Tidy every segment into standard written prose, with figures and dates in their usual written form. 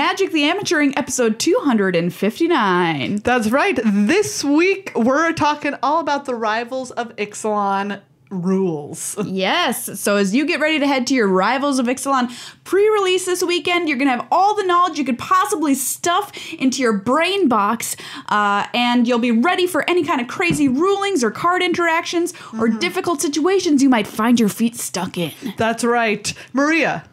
Magic the Amateuring, episode 259. That's right. This week, we're talking all about the Rivals of Ixalan rules. Yes. So as you get ready to head to your Rivals of Ixalan pre-release this weekend, you're going to have all the knowledge you could possibly stuff into your brain box, and you'll be ready for any kind of crazy rulings or card interactions or difficult situations you might find your feet stuck in. That's right. Maria,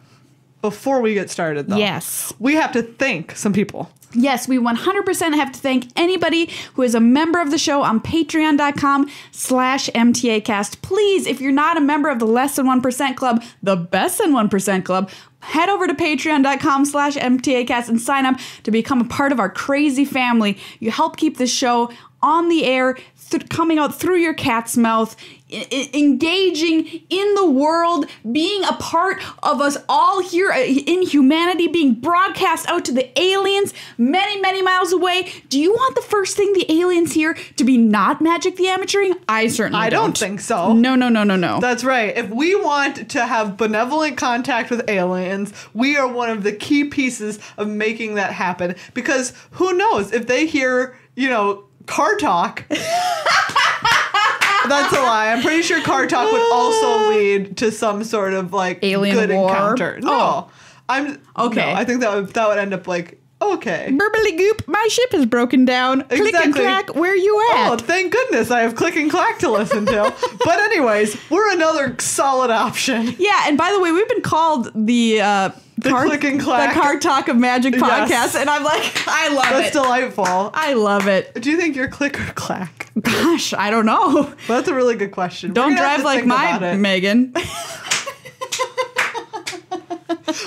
before we get started, though, yes, we have to thank some people. Yes, we 100% have to thank anybody who is a member of the show on patreon.com/MTAcast. Please, if you're not a member of the Less Than 1% Club, the Best Than 1% Club, head over to patreon.com/MTAcast and sign up to become a part of our crazy family. You help keep the show on the air, coming out through your cat's mouth, engaging in the world, being a part of us all here in humanity, being broadcast out to the aliens many, many miles away. Do you want the first thing the aliens hear to be not Magic the Amateuring? I certainly don't. I don't think so. No. That's right. If we want to have benevolent contact with aliens, we are one of the key pieces of making that happen. Because who knows, if they hear, car talk... That's a lie. I'm pretty sure car talk would also lead to some sort of alien good war. encounter. No, I'm okay. No, I think that would end up okay. Burbly goop, my ship has broken down. Exactly. Click and clack, where you at? Oh, thank goodness I have click and clack to listen to. But anyways, we're another solid option. Yeah, and by the way, we've been called the click and clack, the Car Talk of Magic podcast, yes. And I'm like, I love That's delightful. I love it. Do you think you're click or clack? Gosh, I don't know. Well, that's a really good question. Don't drive like my Meghan.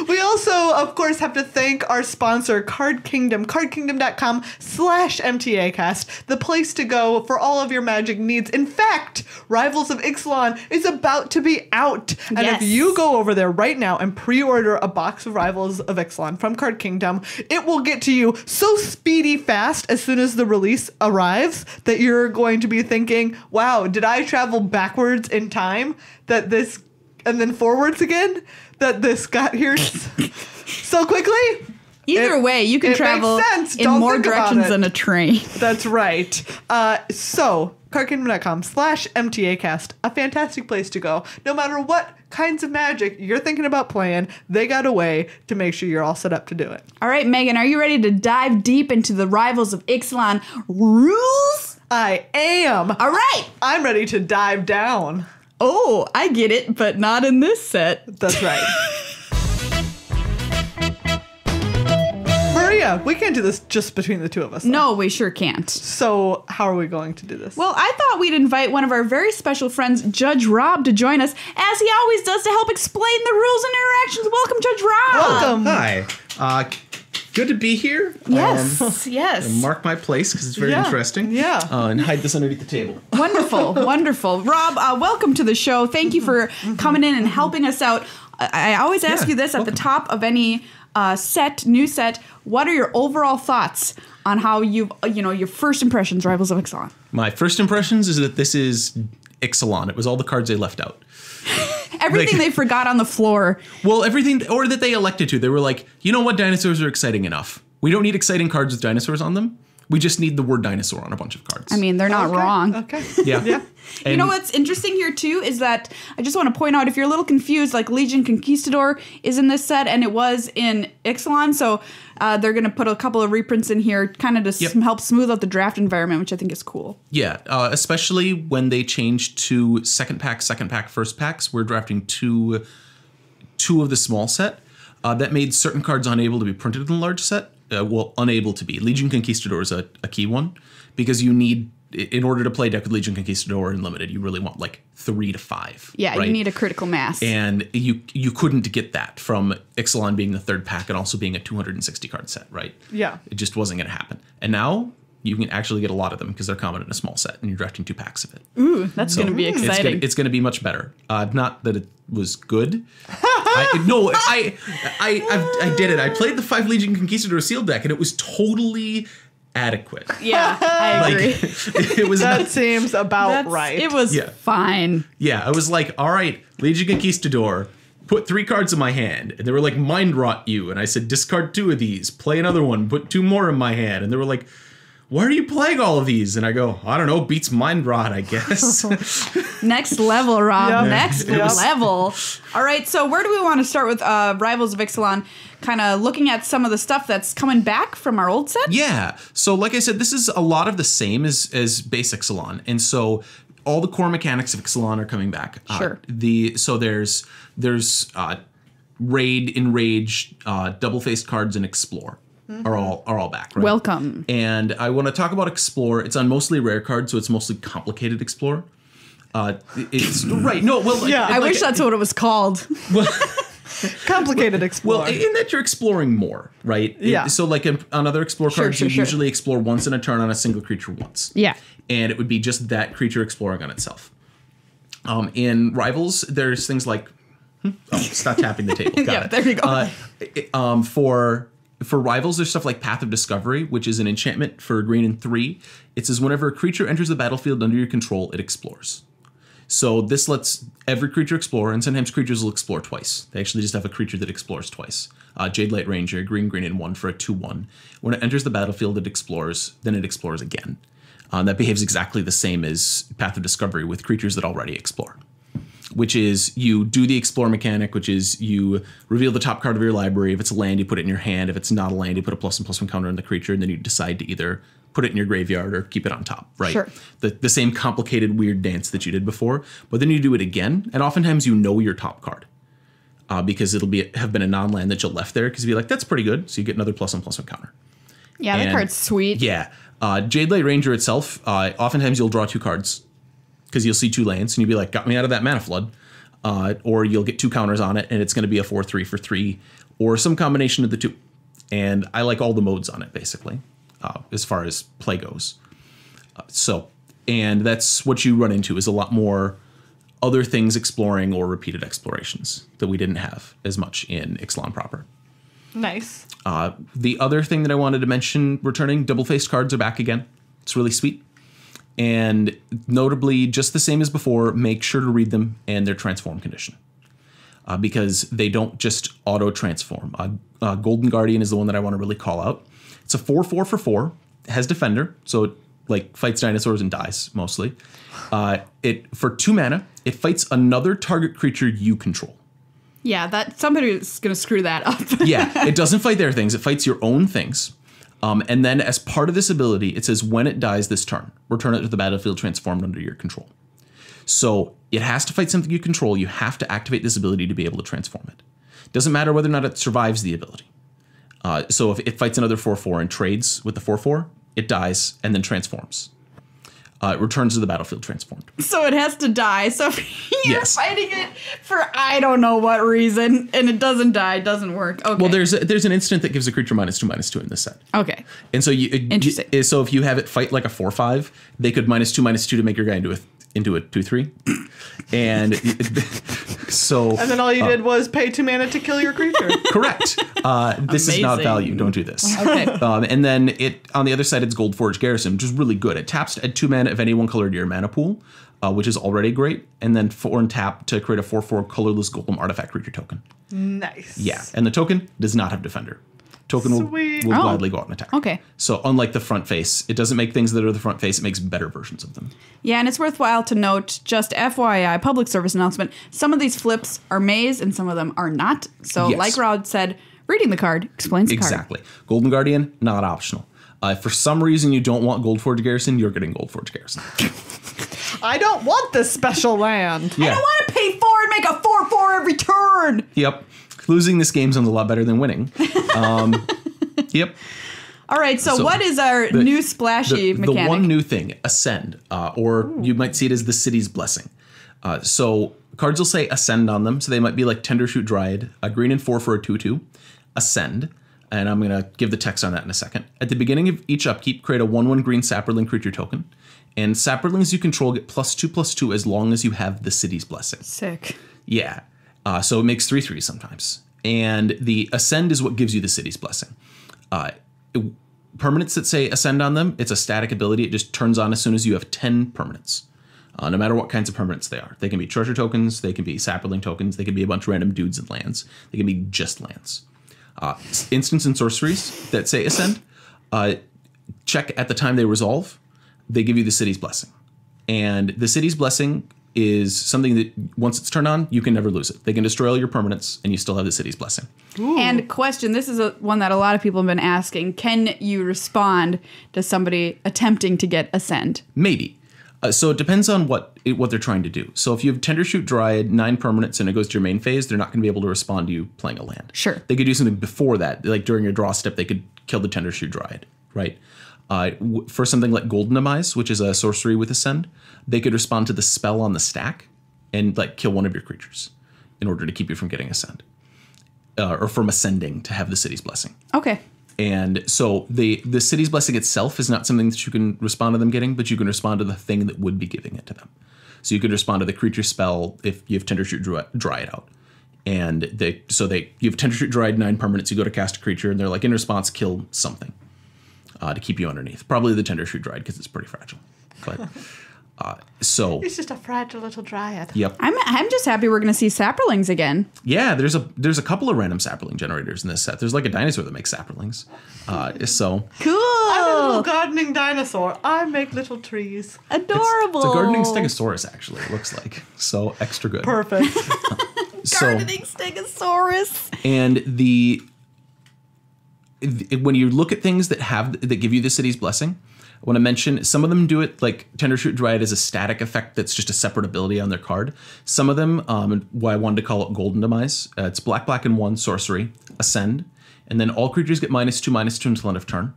We also, of course, have to thank our sponsor, Card Kingdom, cardkingdom.com/MTAcast, the place to go for all of your Magic needs. In fact, Rivals of Ixalan is about to be out. And yes. If you go over there right now and pre-order a box of Rivals of Ixalan from Card Kingdom, it will get to you so speedy fast as soon as the release arrives that you're going to be thinking, wow, did I travel backwards in time that this, and then forwards again? That this got here so quickly? Either way, you can travel in more directions than a train. That's right. So, cardkingdom.com/MTAcast, a fantastic place to go. No matter what kinds of Magic you're thinking about playing, they got a way to make sure you're all set up to do it. All right, Meghan, are you ready to dive deep into the Rivals of Ixalan rules? I am. All right. I'm ready to dive down. Oh, I get it, but not in this set. That's right. Maria, we can't do this just between the two of us. Though. No, we sure can't. So how are we going to do this? Well, I thought we'd invite one of our very special friends, Judge Rob, to join us, as he always does, to help explain the rules and interactions. Welcome, Judge Rob. Welcome. Hi. Good to be here. Yes, yes. Mark my place because it's very interesting. Yeah. And hide this underneath the table. Wonderful, wonderful. Rob, welcome to the show. Thank you for coming in and helping us out. I always ask you this at the top of any new set. What are your overall thoughts on how your first impressions, Rivals of Ixalan? My first impressions is that this is Ixalan. It was all the cards they left out. Everything they forgot on the floor. Well, everything, or that they elected to. They were like, you know what, dinosaurs are exciting enough. We don't need exciting cards with dinosaurs on them. We just need the word dinosaur on a bunch of cards. I mean, they're not wrong. Okay. Yeah. Yeah. You know what's interesting here, too, is that I just want to point out, if you're a little confused, like Legion Conquistador is in this set, and it was in Ixalan, so they're going to put a couple of reprints in here kind of to help smooth out the draft environment, which I think is cool. Yeah, especially when they changed to second pack, first packs. We're drafting two of the small set. That made certain cards unable to be printed in the large set. Unable to be. Legion Conquistador is a key one, because you need, in order to play deck with Legion Conquistador in Limited, you really want like 3 to 5. Yeah, right? You need a critical mass. And you couldn't get that from Ixalan being the third pack and also being a 260 card set, right? Yeah. It just wasn't going to happen. And now you can actually get a lot of them because they're common in a small set, and you're drafting 2 packs of it. Ooh, that's going to be exciting. It's going to be much better. Not that it was good. I did it. I played the 5 Legion Conquistador sealed deck, and it was totally adequate. Yeah, I agree. It was seems about right. It was fine. Yeah, I was like, all right, Legion Conquistador, put 3 cards in my hand. And they were like, mind rot you. And I said, discard 2 of these, play another one, put 2 more in my hand. And they were like, why are you playing all of these? And I go, I don't know, beats mind rot, I guess. Next level, Rob. Yep. Next level. All right, so where do we want to start with Rivals of Ixalan? Kind of looking at some of the stuff that's coming back from our old set? Yeah. So like I said, this is a lot of the same as base Ixalan. And so all the core mechanics of Ixalan are coming back. Sure. So there's Raid, Enrage, double-faced cards, and Explore. Are all back. Right? Welcome. And I want to talk about Explore. It's on mostly rare cards, so it's mostly complicated Explore. It's right. No, well, Yeah. I wish that's what it was called. well, Complicated Explore. well, in that you're exploring more, right? Yeah. So like on other Explore cards, sure, you sure. usually explore once in a turn on a single creature once. Yeah. And it would be just that creature exploring on itself. In Rivals, there's things like stop tapping the table. Got Yeah, it. there you go. For Rivals, there's stuff like Path of Discovery, which is an enchantment for green and 3. It says whenever a creature enters the battlefield under your control, it explores. So this lets every creature explore, and sometimes creatures will explore twice. They actually just have a creature that explores twice. Jade Light Ranger, green, and 1 for a 2/1. When it enters the battlefield, it explores, then it explores again. That behaves exactly the same as Path of Discovery with creatures that already explore. Which is you do the explore mechanic, which is you reveal the top card of your library. If it's a land, you put it in your hand. If it's not a land, you put a +1/+1 counter on the creature, and then you decide to either put it in your graveyard or keep it on top, right? Sure. The same complicated, weird dance that you did before, but then you do it again, and oftentimes you know your top card because it'll have been a non-land that you left there because you'll be like, that's pretty good, so you get another +1/+1 counter. Yeah, that And- card's sweet. Yeah. Jade Light Ranger itself, oftentimes you'll draw 2 cards because you'll see 2 lands and you'll be like, got me out of that mana flood. Or you'll get 2 counters on it and it's going to be a 4/3 for 3 or some combination of the 2. And I like all the modes on it, basically, as far as play goes. And that's what you run into is a lot more other things exploring or repeated explorations that we didn't have as much in Ixalan proper. Nice. The other thing that I wanted to mention, returning, double-faced cards are back again. It's really sweet. And notably, just the same as before, make sure to read them and their transform condition. Because they don't just auto-transform. Golden Guardian is the one that I want to really call out. It's a 4/4 for 4. It has Defender, so it like fights dinosaurs and dies, mostly. For 2 mana, it fights another target creature you control. Yeah, that somebody's going to screw that up. Yeah, it doesn't fight their things. It fights your own things. And then as part of this ability, it says when it dies this turn, return it to the battlefield transformed under your control. So it has to fight something you control. You have to activate this ability to be able to transform it. Doesn't matter whether or not it survives the ability. So if it fights another 4/4 and trades with the 4/4, it dies and then transforms. It returns to the battlefield transformed. So it has to die. So if you're Yes. fighting it for I don't know what reason and it doesn't die, it doesn't work. Okay. Well, there's an instant that gives a creature -2/-2 in this set. Okay. And so Interesting. So if you have it fight like a 4/5, they could -2/-2 to make your guy into a 2/3. And so And then all you did was pay 2 mana to kill your creature. correct. This is not Amazing. value. Don't do this. Okay. And then on the other side, it's Goldforge Garrison, which is really good. It taps to add 2 mana of any one color to your mana pool, which is already great. And then 4 and tap to create a 4/4 colorless golem artifact creature token. Nice. Yeah. And the token does not have Defender. Token will Sweet. will Oh. gladly go out and attack. Okay. So unlike the front face, it doesn't make things that are the front face. It makes better versions of them. Yeah, and it's worthwhile to note, just FYI, public service announcement, some of these flips are maze and some of them are not. So Yes. like Rod said, reading the card explains the card. Exactly. Golden Guardian, not optional. If for some reason you don't want Goldforge Garrison, you're getting Goldforge Garrison. I don't want this special land. I don't want to pay 4 and make a 4/4 every turn. Yep. Losing this game sounds a lot better than winning. Yep. All right, so what is our new splashy mechanic? The one new thing, Ascend, or you might see it as the City's Blessing. So cards will say Ascend on them, so they might be like Tendershoot Dryad, a green and 4 for a 2/2, Ascend, and I'm going to give the text on that in a second. At the beginning of each upkeep, create a 1/1 green Sapperling creature token, and Sapperlings you control get +2/+2 as long as you have the City's Blessing. Sick. Yeah. So it makes 3/3 sometimes. And the Ascend is what gives you the City's Blessing. Permanents that say Ascend on them, it's a static ability. It just turns on as soon as you have 10 permanents. no matter what kinds of permanents they are. They can be treasure tokens, they can be sapperling tokens, they can be a bunch of random dudes and lands. They can be just lands. Instants and sorceries that say Ascend, check at the time they resolve. They give you the City's Blessing. And the City's Blessing is something that once it's turned on, you can never lose it. They can destroy all your permanents and you still have the City's Blessing. Ooh. And question, this is one that a lot of people have been asking. Can you respond to somebody attempting to get Ascend? Maybe. So it depends on what they're trying to do. So if you have Tendershoot Dryad, 9 permanents, and it goes to your main phase, they're not going to be able to respond to you playing a land. Sure. They could do something before that. Like during your draw step, they could kill the Tendershoot Dryad, right? For something like Golden Demise, which is a sorcery with Ascend, they could respond to the spell on the stack and like kill one of your creatures in order to keep you from getting Ascend. Or from ascending to have the City's Blessing. Okay. And so the City's Blessing itself is not something that you can respond to them getting, but you can respond to the thing that would be giving it to them. So you can respond to the creature spell if you have Tendershoot Dryad out. And you have Tendershoot Dryad, 9 permanents, you go to cast a creature, and they're like, in response, kill something to keep you underneath. Probably the Tendershoot Dryad, because it's pretty fragile. But so It's just a fragile little dryad. Yep. I'm just happy we're going to see sapperlings again. Yeah, there's a couple of random sapperling generators in this set. There's like a dinosaur that makes sapperlings. So Cool. I'm a little gardening dinosaur. I make little trees. Adorable. it's a gardening stegosaurus, actually, it looks like. So extra good. Perfect. Gardening stegosaurus. And when you look at things that give you the City's Blessing, I want to mention some of them do it like Tendershoot Dryad is a static effect that's just a separate ability on their card. Some of them, why I wanted to call it Golden Demise, it's black and 1 sorcery, Ascend, and then all creatures get -2/-2 until end of turn.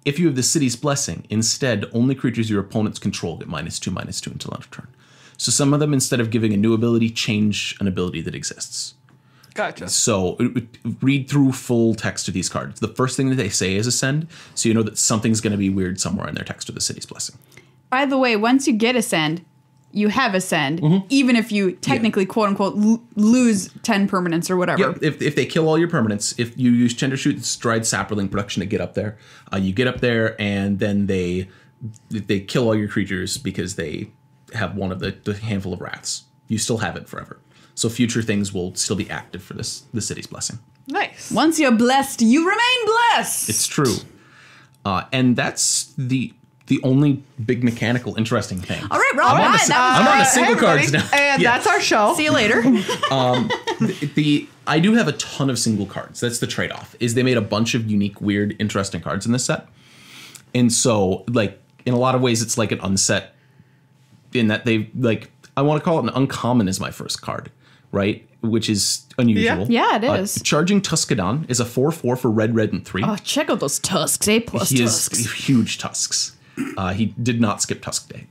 If you have the City's Blessing, instead, only creatures your opponents control get -2/-2 until end of turn. So some of them, instead of giving a new ability, change an ability that exists. Gotcha. So read through full text of these cards. The first thing that they say is Ascend, so you know that something's going to be weird somewhere in their text of the City's Blessing. By the way, once you get Ascend, you have Ascend, even if you technically, quote unquote, lose 10 permanents or whatever. Yep. If they kill all your permanents, if you use Tendershoot's Dried Sapperling production to get up there, you get up there and then they kill all your creatures because they have one of the handful of wraths. You still have it forever. So future things will still be active for the City's Blessing. Nice. Once you're blessed, you remain blessed. It's true. And that's the only big mechanical interesting thing. All right, Rob. I'm on the single cards now. And Yeah. that's our show. See you later. I do have a ton of single cards. That's the trade-off, is they made a bunch of unique, weird, interesting cards in this set. And so, like, in a lot of ways, it's like an unset in that I want to call it an uncommon as my first card, right? Which is unusual. Yeah, it is. Charging Tuscadon is a 4/4 for red, and 3. Oh, check out those tusks. A+ He tusks. has huge tusks. He did not skip Tusk Day.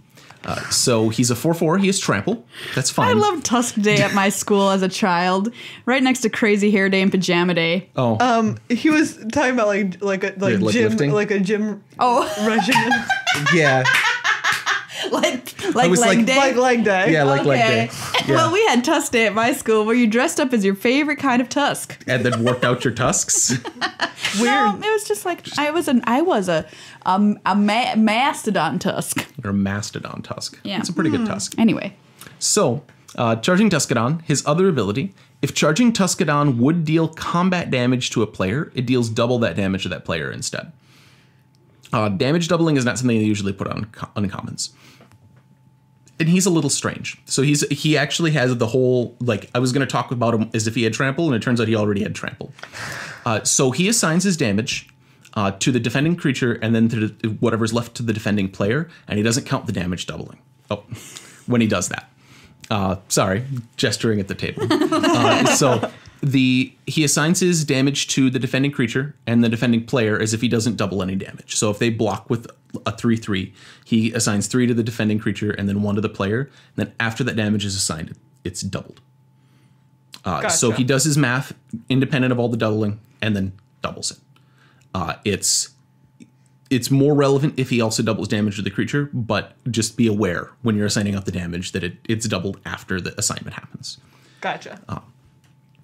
So he's a 4/4. He has Trample. That's fine. I loved Tusk Day at my school as a child, right next to Crazy Hair Day and Pajama Day. Oh. He was talking about like gym, lifting? like a gym Oh, regimen, Yeah. like was leg like- day. like leg day. Yeah, like leg day. Yeah. Well, we had Tusk Day at my school where you dressed up as your favorite kind of tusk. And then worked out your tusks. No, it was just like I was a mastodon tusk. Or a mastodon tusk. Yeah. It's a pretty good tusk. Anyway, So, charging Tuscadon, his other ability, if charging Tuscadon would deal combat damage to a player, it deals double that damage to that player instead. Damage doubling is not something they usually put on uncommons. And he's a little strange. So he actually has the whole, like, I was going to talk about him as if he had Trample, and it turns out he already had Trample. So he assigns his damage to the defending creature and then to whatever's left to the defending player, and he doesn't count the damage doubling. Oh, when he does that. Sorry, gesturing at the table. So he assigns his damage to the defending creature and the defending player as if he doesn't double any damage. So if they block with a 3/3, he assigns 3 to the defending creature and then 1 to the player. And then after that damage is assigned, it's doubled. Gotcha. So he does his math independent of all the doubling and then doubles it. It's more relevant if he also doubles damage to the creature, but just be aware when you're assigning out the damage that it's doubled after the assignment happens. Gotcha.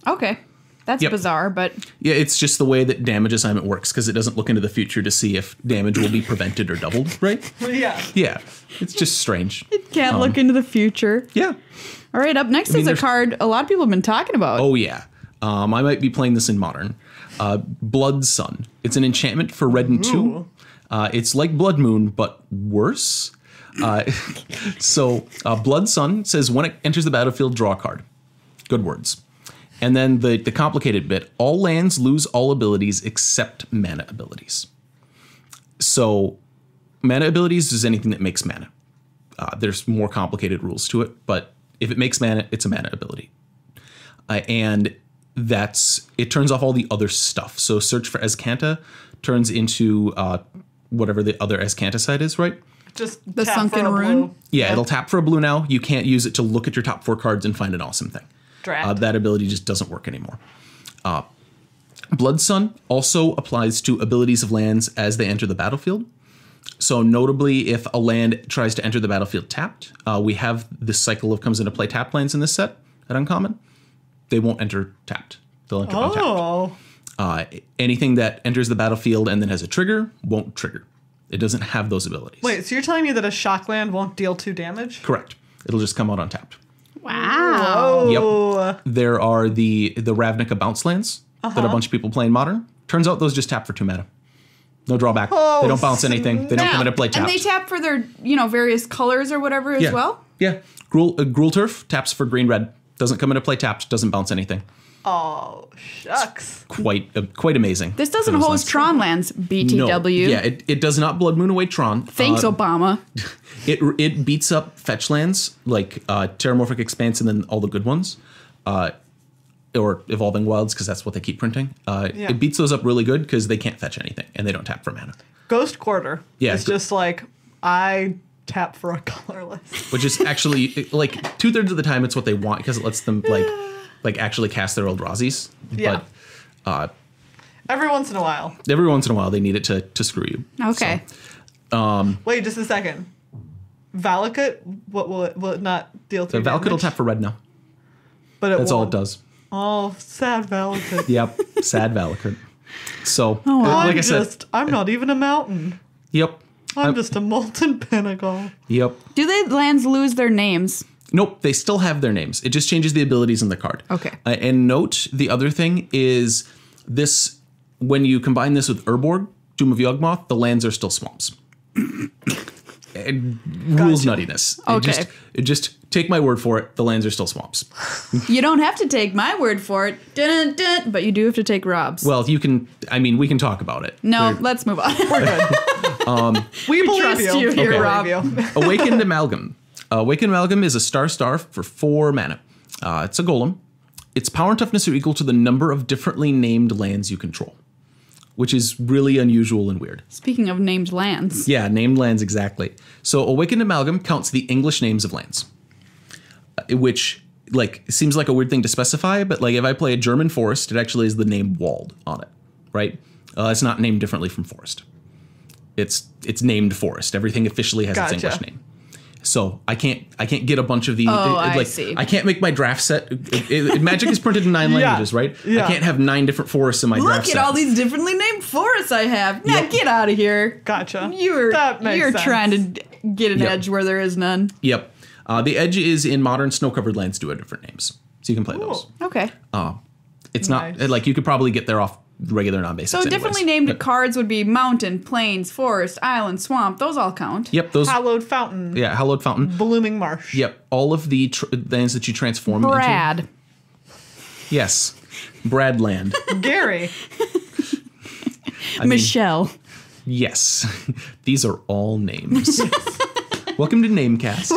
okay. That's bizarre, but Yeah, it's just the way that damage assignment works because it doesn't look into the future to see if damage will be prevented or doubled, right? Yeah. Yeah, it's just strange. it can't look into the future. Yeah. All right, up next is a card a lot of people have been talking about. Oh, yeah. I might be playing this in Modern. Blood Sun. It's an enchantment for red and 2. It's like Blood Moon, but worse. Blood Sun says when it enters the battlefield, draw a card. Good words. And then the complicated bit, all lands lose all abilities except mana abilities. So mana abilities is anything that makes mana. There's more complicated rules to it, but if it makes mana, it's a mana ability. And it turns off all the other stuff. So search for Azcanta turns into whatever the other Azcanta side is, right? Just The tap Sunken for a Rune? blue. Yeah, it'll tap for a blue now. You can't use it to look at your top 4 cards and find an awesome thing. Drat. That ability just doesn't work anymore. Blood Sun also applies to abilities of lands as they enter the battlefield. So notably, if a land tries to enter the battlefield tapped, we have this cycle of comes into play tapped lands in this set at Uncommon. They won't enter tapped. They'll enter untapped. Oh. Anything that enters the battlefield and then has a trigger won't trigger. It doesn't have those abilities. Wait, so you're telling me that a shock land won't deal 2 damage? Correct. It'll just come out untapped. Wow. Yep. There are the Ravnica bounce lands that a bunch of people play in Modern. Turns out those just tap for 2 mana. No drawback. They don't bounce anything. They don't come into play tapped. And they tap for their, various colors or whatever as well? Yeah. Gruul Turf taps for green-red. Doesn't come into play tapped. Doesn't bounce anything. Oh, shucks. Quite amazing. This doesn't host Tron lands, BTW. No. Yeah, it does not Blood Moon away Tron. Thanks, Obama. It beats up fetch lands like Terramorphic Expanse and then all the good ones. Or Evolving Wilds, because that's what they keep printing. It beats those up really good because they can't fetch anything and they don't tap for mana. Ghost Quarter. Yeah, It's just like, I tap for a colorless. Which is actually, like, 2/3 of the time it's what they want because it lets them, like actually cast their Eldrazi's. Yeah. But Every once in a while. every once in a while they need it to screw you. Okay. Wait, just a second. Valakut, what will it not deal So 3 Valakut will damage? tap for red now. But it That's all it won't. does. Oh, sad Valakut. Yep. Sad Valakut. So, wow. like I said, I'm not even a mountain. yep. I'm just a molten pinnacle. Yep. Do the lands lose their names? Nope, they still have their names. It just changes the abilities in the card. Okay. And note, the other thing is this, when you combine this with Urborg, Doom of Yawgmoth, the lands are still swamps. Rules nuttiness. Okay. Just take my word for it, the lands are still swamps. You don't have to take my word for it, dun, dun, but you do have to take Rob's. Well, we can talk about it. No, There- let's move on. We're good. We believe trust you. you here, We Rob. believe you. Awakened Amalgam. Awakened Amalgam is a star for 4 mana. It's a golem. Its power and toughness are equal to the number of differently named lands you control, which is really unusual and weird. Speaking of named lands. Yeah, named lands, exactly. So Awakened Amalgam counts the English names of lands, which, seems like a weird thing to specify, but, if I play a German forest, it actually is the name Wald on it, right? It's not named differently from forest. It's named forest. Everything officially has its English name. So I can't get a bunch of the I see. I can't make my draft set. Magic is printed in 9 languages, right? Yeah. I can't have 9 different forests in my draft Look set. at all these differently named forests I have. Now Yep. get out of here. Gotcha. You're That makes sense. trying to get an Yep. edge where there is none. Yep. The edge is in modern snow-covered lands do have different names, so you can play those. Okay. It's Nice. not you could probably get there off regular non-basics. So anyways. differently named But- cards would be mountain, plains, forest, island, swamp. Those all count. Yep, those. Hallowed Fountain. Yeah, hallowed fountain. Blooming Marsh. Yep, all of the lands that you transform into. Brad. Yes, Bradland. Gary. Michelle. Yes, these are all names. Welcome to Namecast.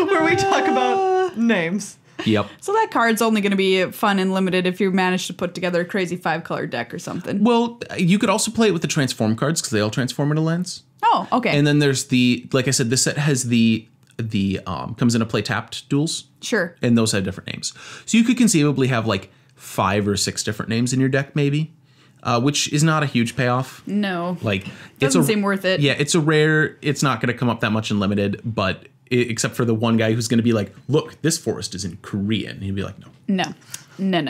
Where we talk about names. Yep. So that card's only going to be fun and limited if you manage to put together a crazy 5-color deck or something. Well, you could also play it with the transform cards because they all transform into lands. Oh, okay. And then there's like I said, this set has the comes into play tapped duels, Sure. and those have different names. So you could conceivably have 5 or 6 different names in your deck, maybe, which is not a huge payoff. No. Like Doesn't seem worth it. Yeah, it's a rare. It's not going to come up that much in limited, but except for the one guy who's going to be like, look, this forest is in Korean. And he'd be like, no. No.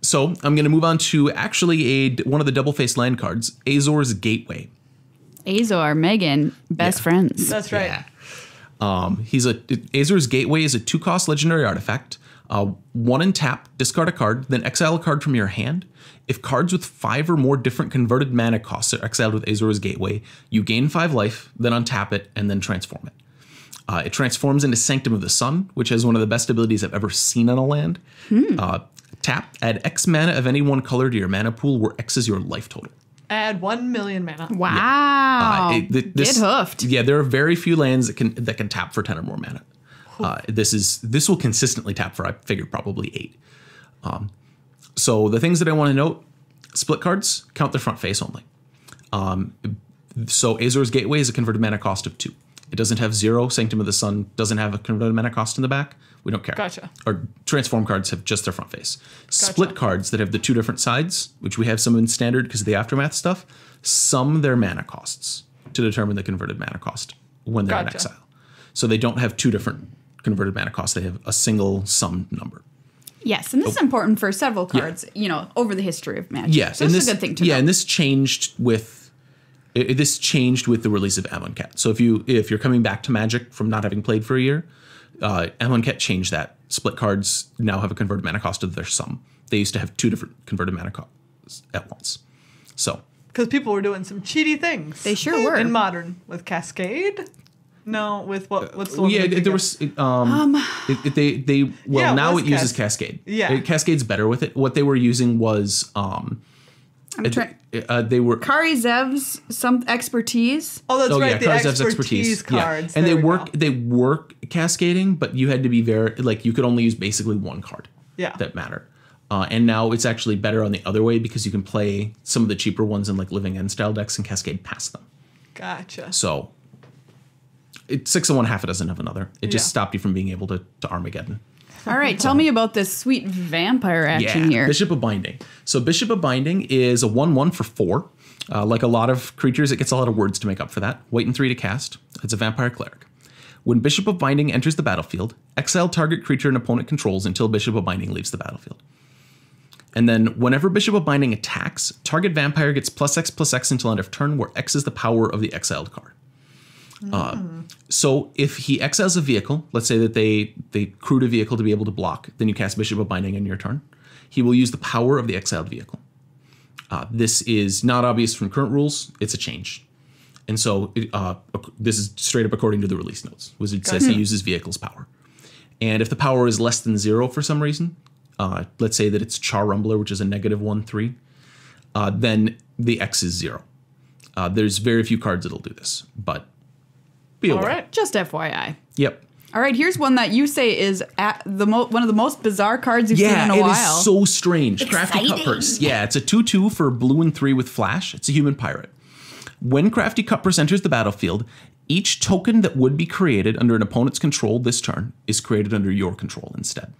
So I'm going to move on to actually one of the double-faced land cards, Azor's Gateway. Azor, Meghan, best friends. That's right. Yeah. Azor's Gateway is a 2-cost legendary artifact. 1 in tap, discard a card, then exile a card from your hand. If cards with 5 or more different converted mana costs are exiled with Azor's Gateway, you gain 5 life, then untap it, and then transform it. It transforms into Sanctum of the Sun, which has one of the best abilities I've ever seen on a land. Tap, add X mana of any one color to your mana pool, where X is your life total. Add 1 million mana. Wow. Get hoofed. Yeah, there are very few lands that can tap for 10 or more mana. This will consistently tap for, I figured, probably 8. So the things that I want to note: split cards, count their front face only. So Azor's Gateway is a converted mana cost of 2. It doesn't have 0. Sanctum of the Sun doesn't have a converted mana cost in the back. We don't care. Gotcha. Or transform cards have just their front face. Gotcha. Split cards that have the 2 different sides, which we have some in standard because of the aftermath stuff, sum their mana costs to determine the converted mana cost when they're in exile. So they don't have 2 different converted mana costs. They have a single sum number. Yes, and this is important for several cards, over the history of Magic. Yes, so and this is a good thing to know. Yeah, and this changed with the release of Amonkhet. So if you're coming back to Magic from not having played for a year, Amonkhet changed that. Split cards now have a converted mana cost of their sum. They used to have 2 different converted mana costs at once. So because people were doing some cheaty things. They sure were. In Modern with Cascade. No, with what's the one? Yeah, there was. Now it uses Cascade. Yeah, Cascade's better with it. What they were using was they were Kari Zev's some expertise. Oh, that's right. Kari The Zev's expertise cards. Yeah. And they work cascading, but you had to be you could only use basically 1 card. Yeah. That mattered. And now it's actually better on the other way because you can play some of the cheaper ones in like Living End style decks and cascade past them. Gotcha. So it's 6 of one, half a dozen of another. It just stopped you from being able to Armageddon. All right, tell me about this sweet vampire action here. Bishop of Binding. So Bishop of Binding is a 1/1 for 4. Like a lot of creatures, it gets a lot of words to make up for that. White and 3 to cast. It's a vampire cleric. When Bishop of Binding enters the battlefield, exile target creature an opponent controls until Bishop of Binding leaves the battlefield. And then whenever Bishop of Binding attacks, target vampire gets +X/+X until end of turn, where X is the power of the exiled card. So if he exiles a vehicle, let's say that they crewed a vehicle to be able to block, then you cast Bishop of Binding in your turn. He will use the power of the exiled vehicle. This is not obvious from current rules. It's a change. And so this is straight up according to the release notes. Wizard says he uses vehicle's power. And if the power is less than 0 for some reason, let's say that it's Char Rumbler, which is a -1/3, then the X is 0. There's very few cards that'll do this, but be aware. All right. Just FYI. Yep. All right, here's one that you say is one of the most bizarre cards you've seen in a while. Yeah, it is so strange. Crafty Cutpurse. Yeah, it's a 2/2 for blue and 3 with flash. It's a human pirate. When Crafty Cutpurse enters the battlefield, each token that would be created under an opponent's control this turn is created under your control instead.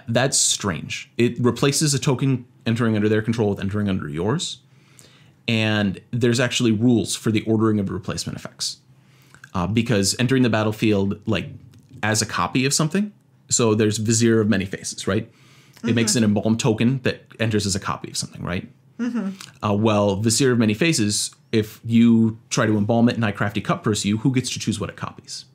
That's strange. It replaces a token entering under their control with entering under yours. And there's actually rules for the ordering of replacement effects. Because entering the battlefield as a copy of something, so there's Vizier of Many Faces, right? It makes an embalmed token that enters as a copy of something, right? Well, Vizier of Many Faces, if you try to embalm it and I Crafty Cutpurse you, who gets to choose what it copies?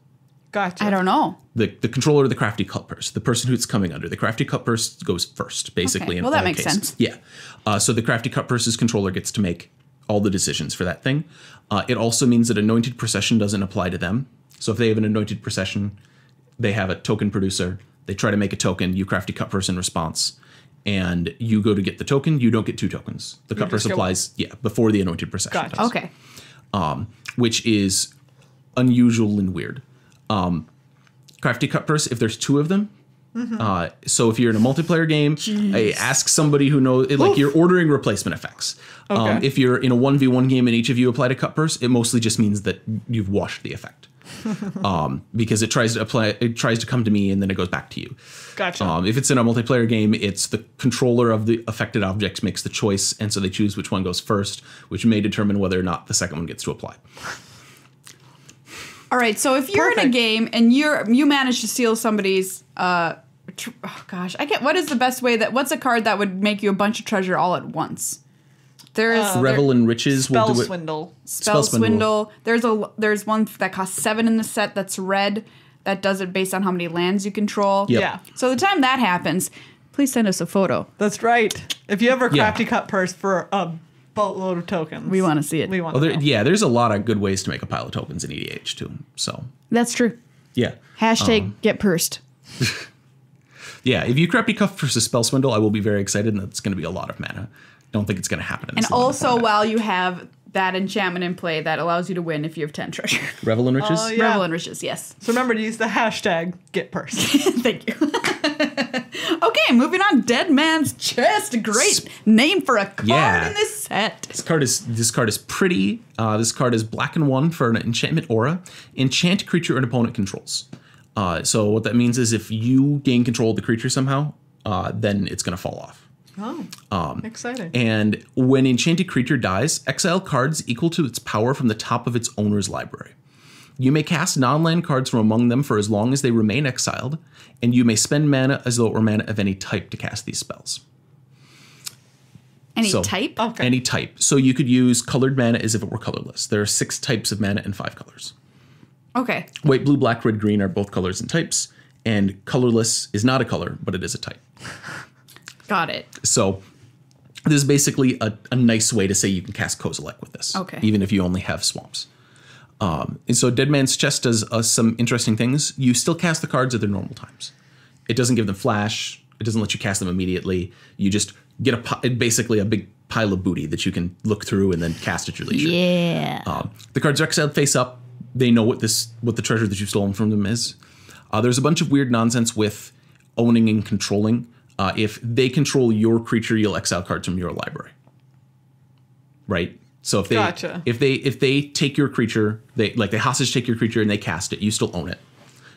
Gotcha. I don't know. The controller of the Crafty Cutpurse, the person who's coming under. The Crafty Cutpurse goes first, basically. Okay. Well, that makes sense. Yeah. So the Crafty Cutpurse's controller gets to make all the decisions for that thing. It also means that Anointed Procession doesn't apply to them. So if they have an Anointed Procession, they have a token producer. They try to make a token. You Crafty Cutpurse in response. And you go to get the token. You don't get 2 tokens. The Cutpurse applies, before the Anointed Procession does. Okay. Which is unusual and weird. Crafty Cutpurse, if there's 2 of them, so if you're in a multiplayer game, ask somebody who knows, you're ordering replacement effects. Okay. If you're in a 1v1 game and each of you apply to Cutpurse, it mostly just means that you've washed the effect. Because it tries to come to me and then it goes back to you. Gotcha. If it's in a multiplayer game, it's the controller of the affected object makes the choice, and so they choose which one goes first, which may determine whether or not the second one gets to apply. All right, so if you're in a Perfect. game and you manage to steal somebody's oh gosh, what is the best way what's a card that would make you a bunch of treasure all at once? There's Revel in Riches will Spell do it. Swindle. Spell Swindle. There's one that costs 7 in the set that's red that does it based on how many lands you control. Yep. Yeah. So the time that happens, please send us a photo. That's right. If you have a Yeah. Crafty Cut purse for a boatload of tokens. We want to see it. We want Well, to know. there's a lot of good ways to make a pile of tokens in EDH too. So That's true. yeah. Hashtag get pursed. Yeah, if you Crafty Cuff versus Spell Swindle, I will be very excited, and that's going to be a lot of mana. Don't think it's going to happen in And this limited also, format. while you have that enchantment in play, that allows you to win if you have 10 treasure. Revel in Riches? Oh, yeah. Revel and Riches, yes. So remember to use the hashtag #GetPurse. Thank you. Okay, moving on. Dead Man's Chest. Great name for a card Yeah. in this set. This card is pretty. This card is black and 1 for an enchantment aura. Enchant creature an opponent controls. So what that means is if you gain control of the creature somehow, then it's going to fall off. Oh, exciting. And when enchanted creature dies, exile cards equal to its power from the top of its owner's library. You may cast non-land cards from among them for as long as they remain exiled, and you may spend mana as though it were mana of any type to cast these spells. Any So- type? Okay. Any type. So you could use colored mana as if it were colorless. There are 6 types of mana and 5 colors. Okay. White, blue, black, red, green are both colors and types, and colorless is not a color, but it is a type. Got it. So this is basically a nice way to say you can cast Kozilek with this, Okay. even if you only have swamps. And so Dead Man's Chest does some interesting things. You still cast the cards at their normal times. It doesn't give them flash. It doesn't let you cast them immediately. You just get basically a big pile of booty that you can look through and then cast at your leisure. Yeah. The cards are exiled face up. They know what the treasure that you've stolen from them is. There's a bunch of weird nonsense with owning and controlling. If they control your creature, you'll exile cards from your library. Right? So if they Gotcha. if they take your creature, they hostage take your creature and they cast it, you still own it.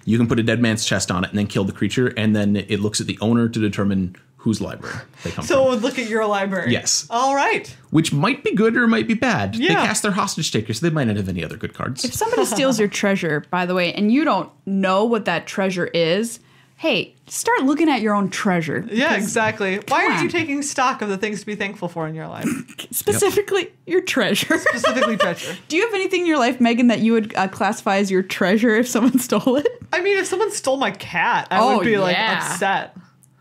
You can put a Dead Man's Chest on it and then kill the creature, and then it looks at the owner to determine whose library they come So it from. would look at your library. Yes. All right. Which might be good or might be bad. They Yeah. cast their hostage taker, so they might not have any other good cards. If somebody steals your treasure, by the way, and you don't know what that treasure is, hey, start looking at your own treasure. Yeah, because exactly. Why come aren't you on. taking stock of the things to be thankful for in your life? Specifically, your treasure. Specifically treasure. Do you have anything in your life, Megan, that you would classify as your treasure if someone stole it? I mean, if someone stole my cat, I Oh, would be like yeah. upset.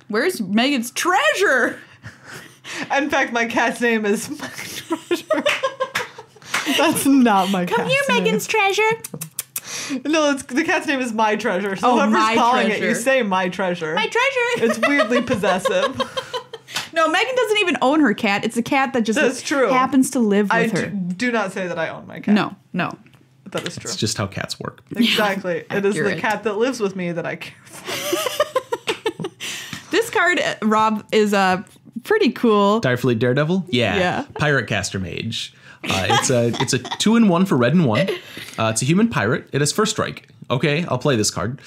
Where's Megan's treasure? In fact, my cat's name is my treasure. That's not my cat's Come here, name. Megan's treasure. No, the cat's name is my treasure. So Oh, whoever's my calling it, treasure. you say my treasure. My treasure. It's weirdly possessive. No, Megan doesn't even own her cat. It's a cat that just That's true. happens to live I with her. do not say that I own my cat. No. That is true. It's just how cats work. Exactly. It is the accurate. cat that lives with me that I care for. This card, Rob, is pretty cool. Direfleet Daredevil? Yeah. Pirate Caster Mage. It's a 2-1 for red and 1. It's a human pirate. It has first strike. Okay, I'll play this card.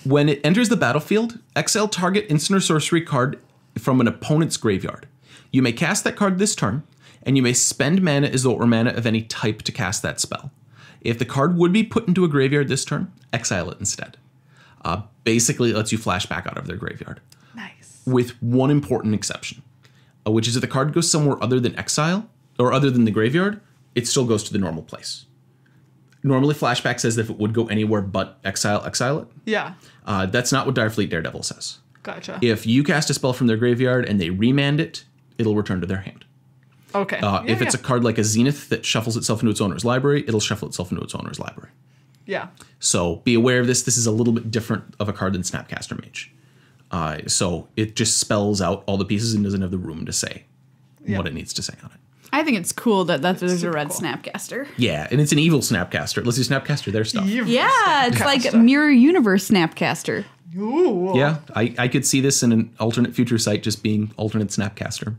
When it enters the battlefield, exile target instant or sorcery card from an opponent's graveyard. You may cast that card this turn, and you may spend mana as though it were mana of any type to cast that spell. If the card would be put into a graveyard this turn, exile it instead. Basically, it lets you flash back out of their graveyard. Nice. With one important exception, which is if the card goes somewhere other than exile, or other than the graveyard, it still goes to the normal place. Normally, flashback says that if it would go anywhere but exile it. Yeah. That's not what Direfleet Daredevil says. Gotcha. If you cast a spell from their graveyard and they remand it, it'll return to their hand. Okay. If it's a card like a Zenith that shuffles itself into its owner's library, it'll shuffle itself into its owner's library. Yeah. So be aware of this. This is a little bit different of a card than Snapcaster Mage. So it just spells out all the pieces and doesn't have the room to say what it needs to say on it. I think it's cool that there's a super red cool. Snapcaster. Yeah, and it's an evil Snapcaster. It lets you Snapcaster their stuff. Yeah, it's like Mirror Universe Snapcaster. Ooh. Yeah, I could see this in an alternate future site just being alternate Snapcaster.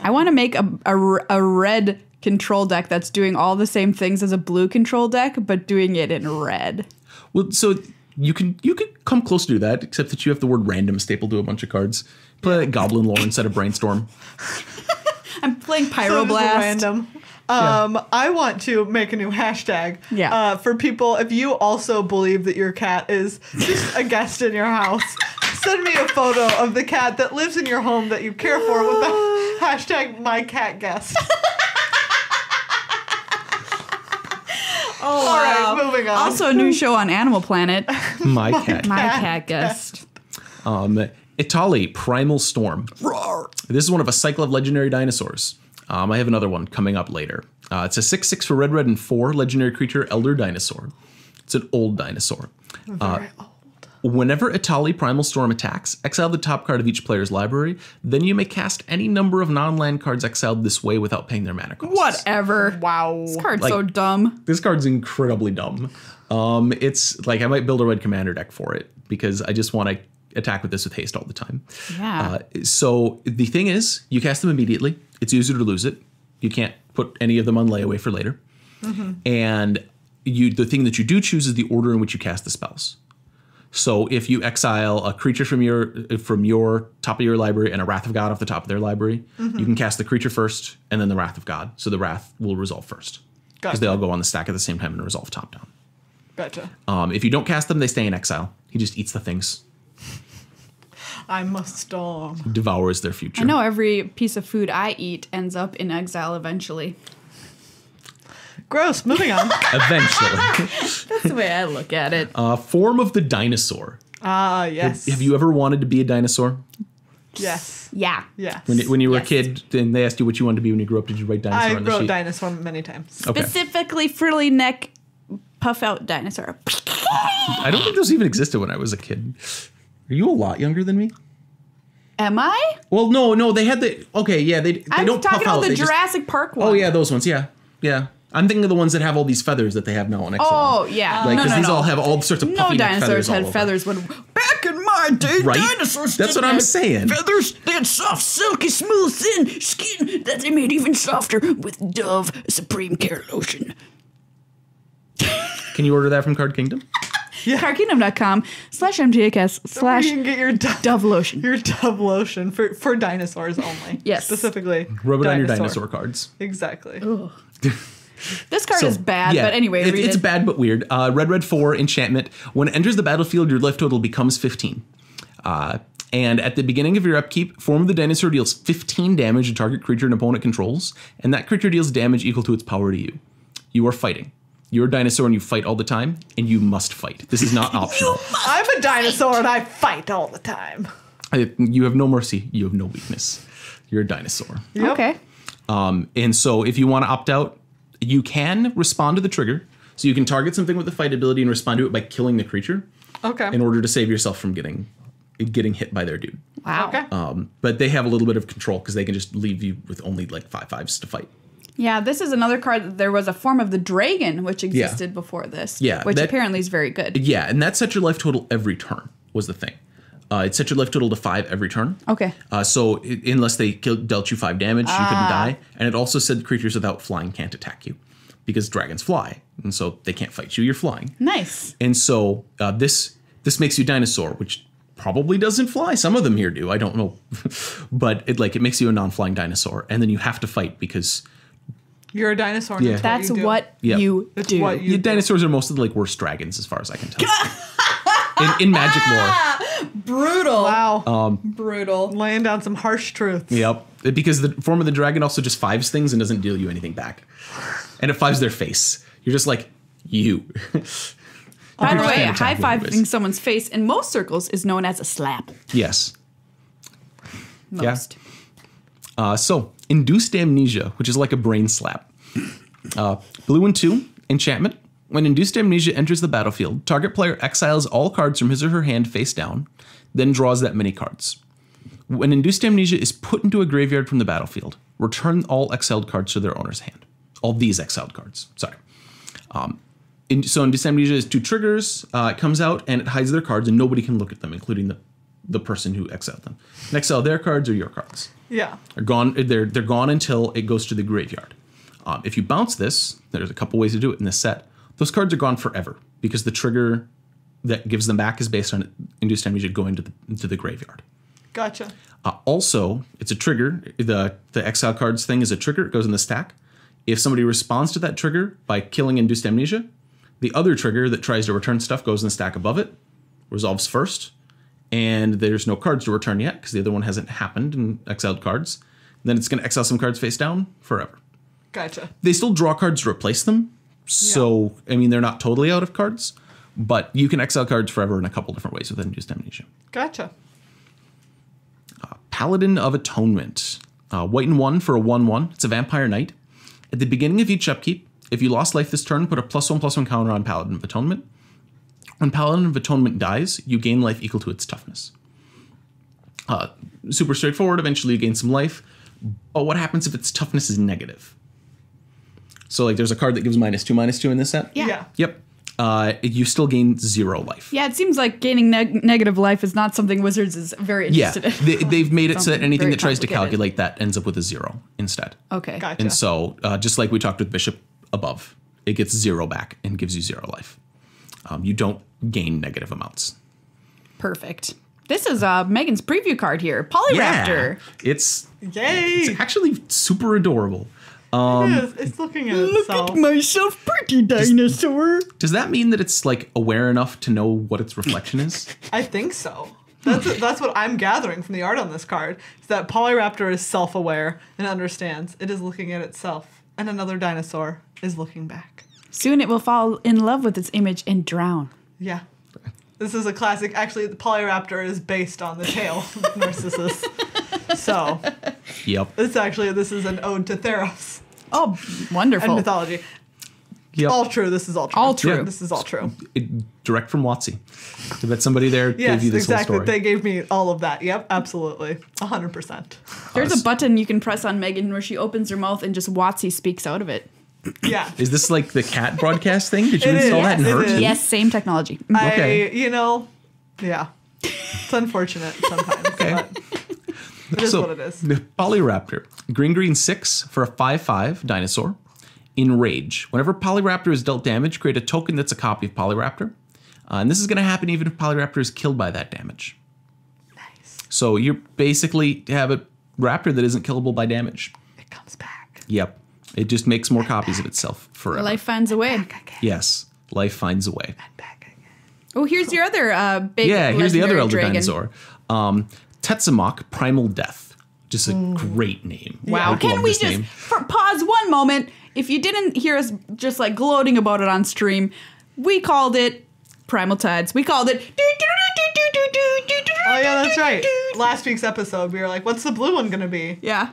I want to make a red control deck that's doing all the same things as a blue control deck, but doing it in red. Well, so you could come close to that, except that you have the word random stapled to a bunch of cards. Play like Goblin Lore instead of Brainstorm. I'm playing So just Pyroblast. random. I want to make a new hashtag. Yeah. For people, if you also believe that your cat is just a guest in your house, send me a photo of the cat that lives in your home that you care for with the hashtag #mycatguest. Oh, All right, moving on. Also, a new show on Animal Planet. My cat. My cat guest. Italy, Primal Storm. Roar. This is one of a cycle of legendary dinosaurs. I have another one coming up later. It's a 6/6 for red, and 4 legendary creature, Elder Dinosaur. It's an old dinosaur. Very old. Whenever Italy Primal Storm attacks, exile the top card of each player's library. Then you may cast any number of non-land cards exiled this way without paying their mana costs. Whatever. Wow. This card's so dumb. This card's incredibly dumb. It's like I might build a red commander deck for it because I just want to attack with this with haste all the time. Yeah. So the thing is, you cast them immediately. It's use it or lose it. You can't put any of them on layaway for later. And the thing that you do choose is the order in which you cast the spells. So if you exile a creature from your top of your library and a Wrath of God off the top of their library, you can cast the creature first and then the Wrath of God. So the Wrath will resolve first. Because they all go on the stack at the same time and resolve top down. Gotcha. If you don't cast them, they stay in exile. He just eats the things. I must storm. Devours their future. I know every piece of food I eat ends up in exile eventually. Gross. Moving on. Eventually. That's the way I look at it. Form of the dinosaur. Yes. Have you ever wanted to be a dinosaur? Yes. Yeah. Yes. When you were Yes. a kid and they asked you what you wanted to be when you grew up, did you write dinosaur I on the wrote sheet? dinosaur many times. Okay. Specifically, frilly neck, puff out dinosaur. I don't think those even existed when I was a kid. Are you a lot younger than me? Am I? Well, no, they had the... Okay, yeah, they I'm don't talking puff out. about the they just- Jurassic Park one. Oh, yeah, those ones, yeah. I'm thinking of the ones that have all these feathers that they have now on Ixalan. Oh, yeah. Like, no, because no, these no. all have all sorts of No puffy neck dinosaurs feathers all had over. feathers when back in my day, Right? dinosaurs That's didn't what I'm have saying. Feathers, they had soft, silky, smooth, thin skin that they made even softer with Dove Supreme Care Lotion. Can you order that from Card Kingdom? Cardkingdom.com/MTAcast/ You can get your Dove Lotion. Your Dove lotion for dinosaurs only. Yes. Specifically. Rub it on your dinosaur cards. Exactly. This card is bad, but anyway, read it's it. bad but weird. Red 4 enchantment. When it enters the battlefield, your life total becomes 15. And at the beginning of your upkeep, form of the dinosaur deals 15 damage to target creature an opponent controls, and that creature deals damage equal to its power to you. You are fighting. You're a dinosaur and you fight all the time, and you must fight. This is not optional. I'm a dinosaur and I fight all the time. You have no mercy. You have no weakness. You're a dinosaur. Yep. Okay. And so if you want to opt out, you can respond to the trigger. So you can target something with the fight ability and respond to it by killing the creature Okay. in order to save yourself from getting hit by their dude. Wow. Okay. But they have a little bit of control because they can just leave you with only like 5/5s to fight. Yeah, this is another card. There was a form of the dragon which existed before this. Yeah, Which that- apparently is very good. Yeah, and that set your life total every turn was the thing. It set your life total to 5 every turn. Okay. So unless they dealt you 5 damage, you couldn't die. And it also said creatures without flying can't attack you because dragons fly, and so they can't fight you. You're flying. Nice. And so this makes you dinosaur, which probably doesn't fly. Some of them here do. I don't know, but it makes you a non-flying dinosaur, and then you have to fight because You're a dinosaur. And Yeah. That's you do. what Yep. you It's do. what you do. dinosaurs are most of the worst dragons, as far as I can tell. in Magic lore. Brutal. Wow. Brutal. Laying down some harsh truths. Yep. Because the form of the dragon also just 5s things and doesn't deal you anything back. And it 5s their face. You're just like, you. By the Creatures way, can't attack you high-fiving anyways. someone's face in most circles is known as a slap. Yes. Yeah. Most. So, Induced Amnesia, which is like a brain slap. Blue and 2, enchantment. When Induced Amnesia enters the battlefield, target player exiles all cards from his or her hand face down, then draws that many cards. When Induced Amnesia is put into a graveyard from the battlefield, return all exiled cards to their owner's hand. All these exiled cards. Sorry. So Induced Amnesia is 2 triggers. It comes out and it hides their cards, and nobody can look at them, including the person who exiled them. And exile their cards or your cards. Yeah. They're gone. They're gone until it goes to the graveyard. If you bounce this, there's a couple ways to do it in this set. Those cards are gone forever because the trigger that gives them back is based on Induced Amnesia going to the graveyard. Gotcha. Also, it's a trigger. The exile cards thing is a trigger. It goes in the stack. If somebody responds to that trigger by killing Induced Amnesia, the other trigger that tries to return stuff goes in the stack above it, resolves first, and there's no cards to return yet because the other one hasn't happened and exiled cards. Then it's going to exile some cards face down forever. Gotcha. They still draw cards to replace them. So, I mean, they're not totally out of cards, but you can exile cards forever in a couple different ways with Induced Amnesia. Gotcha. Paladin of Atonement. White and 1 for a 1/1. It's a Vampire Knight. At the beginning of each upkeep, if you lost life this turn, put a +1/+1 counter on Paladin of Atonement. When Paladin of Atonement dies, you gain life equal to its toughness. Super straightforward. Eventually you gain some life. But what happens if its toughness is negative? So like there's a card that gives -2/-2 in this set? Yeah. Yep. You still gain 0 life. Yeah, it seems like gaining negative life is not something Wizards is very interested in. They've made it so that anything very that tries to complicated. calculate that ends up with a 0 instead. Okay. Gotcha. And so, just like we talked with Bishop above, it gets 0 back and gives you 0 life. You don't gain negative amounts. Perfect. This is Megan's preview card here. Polyraptor. Yeah, Yay! it's actually super adorable. It is. It's looking at itself. myself, pretty dinosaur. Does that mean that it's like aware enough to know what its reflection is? I think so. That's what I'm gathering from the art on this card. Is that Polyraptor is self-aware and understands. It is looking at itself, and another dinosaur is looking back. Soon it will fall in love with its image and drown. Yeah. This is a classic. Actually, the Polyraptor is based on the tale of Narcissus. So, Yep. this is an ode to Theros Oh, wonderful. and mythology. Yep. All true. This is all true. All true. Yeah. This is all true. Direct from WotC. I bet somebody there Yes, gave you this exactly. whole story. They gave me all of that. Yep, absolutely. 100%. There's a button you can press on Meghan where she opens her mouth and just WotC speaks out of it. Yeah. Is this like the cat broadcast thing? Did you It install is. that in It her is. too? Yes, same technology. Okay. Yeah. It's unfortunate sometimes, but it is what it is. The Polyraptor. Green 6 for a 5/5 dinosaur. Enrage. Whenever Polyraptor is dealt damage, create a token that's a copy of Polyraptor. And this is going to happen even if Polyraptor is killed by that damage. Nice. So you basically have a raptor that isn't killable by damage. It comes back. Yep. It just makes more copies of itself forever. Life finds a way. Yes. Life finds a way. Back again. Oh, here's your other big Yeah, here's the other legendary elder dragon. dinosaur. Tetsamok, Primal Death. Just a great name. Wow. I Can love we this just name. pause one moment? If you didn't hear us just like gloating about it on stream, we called it Primal Tides. We called it. Oh, yeah, that's right. Last week's episode, we were like, what's the blue one going to be? Yeah.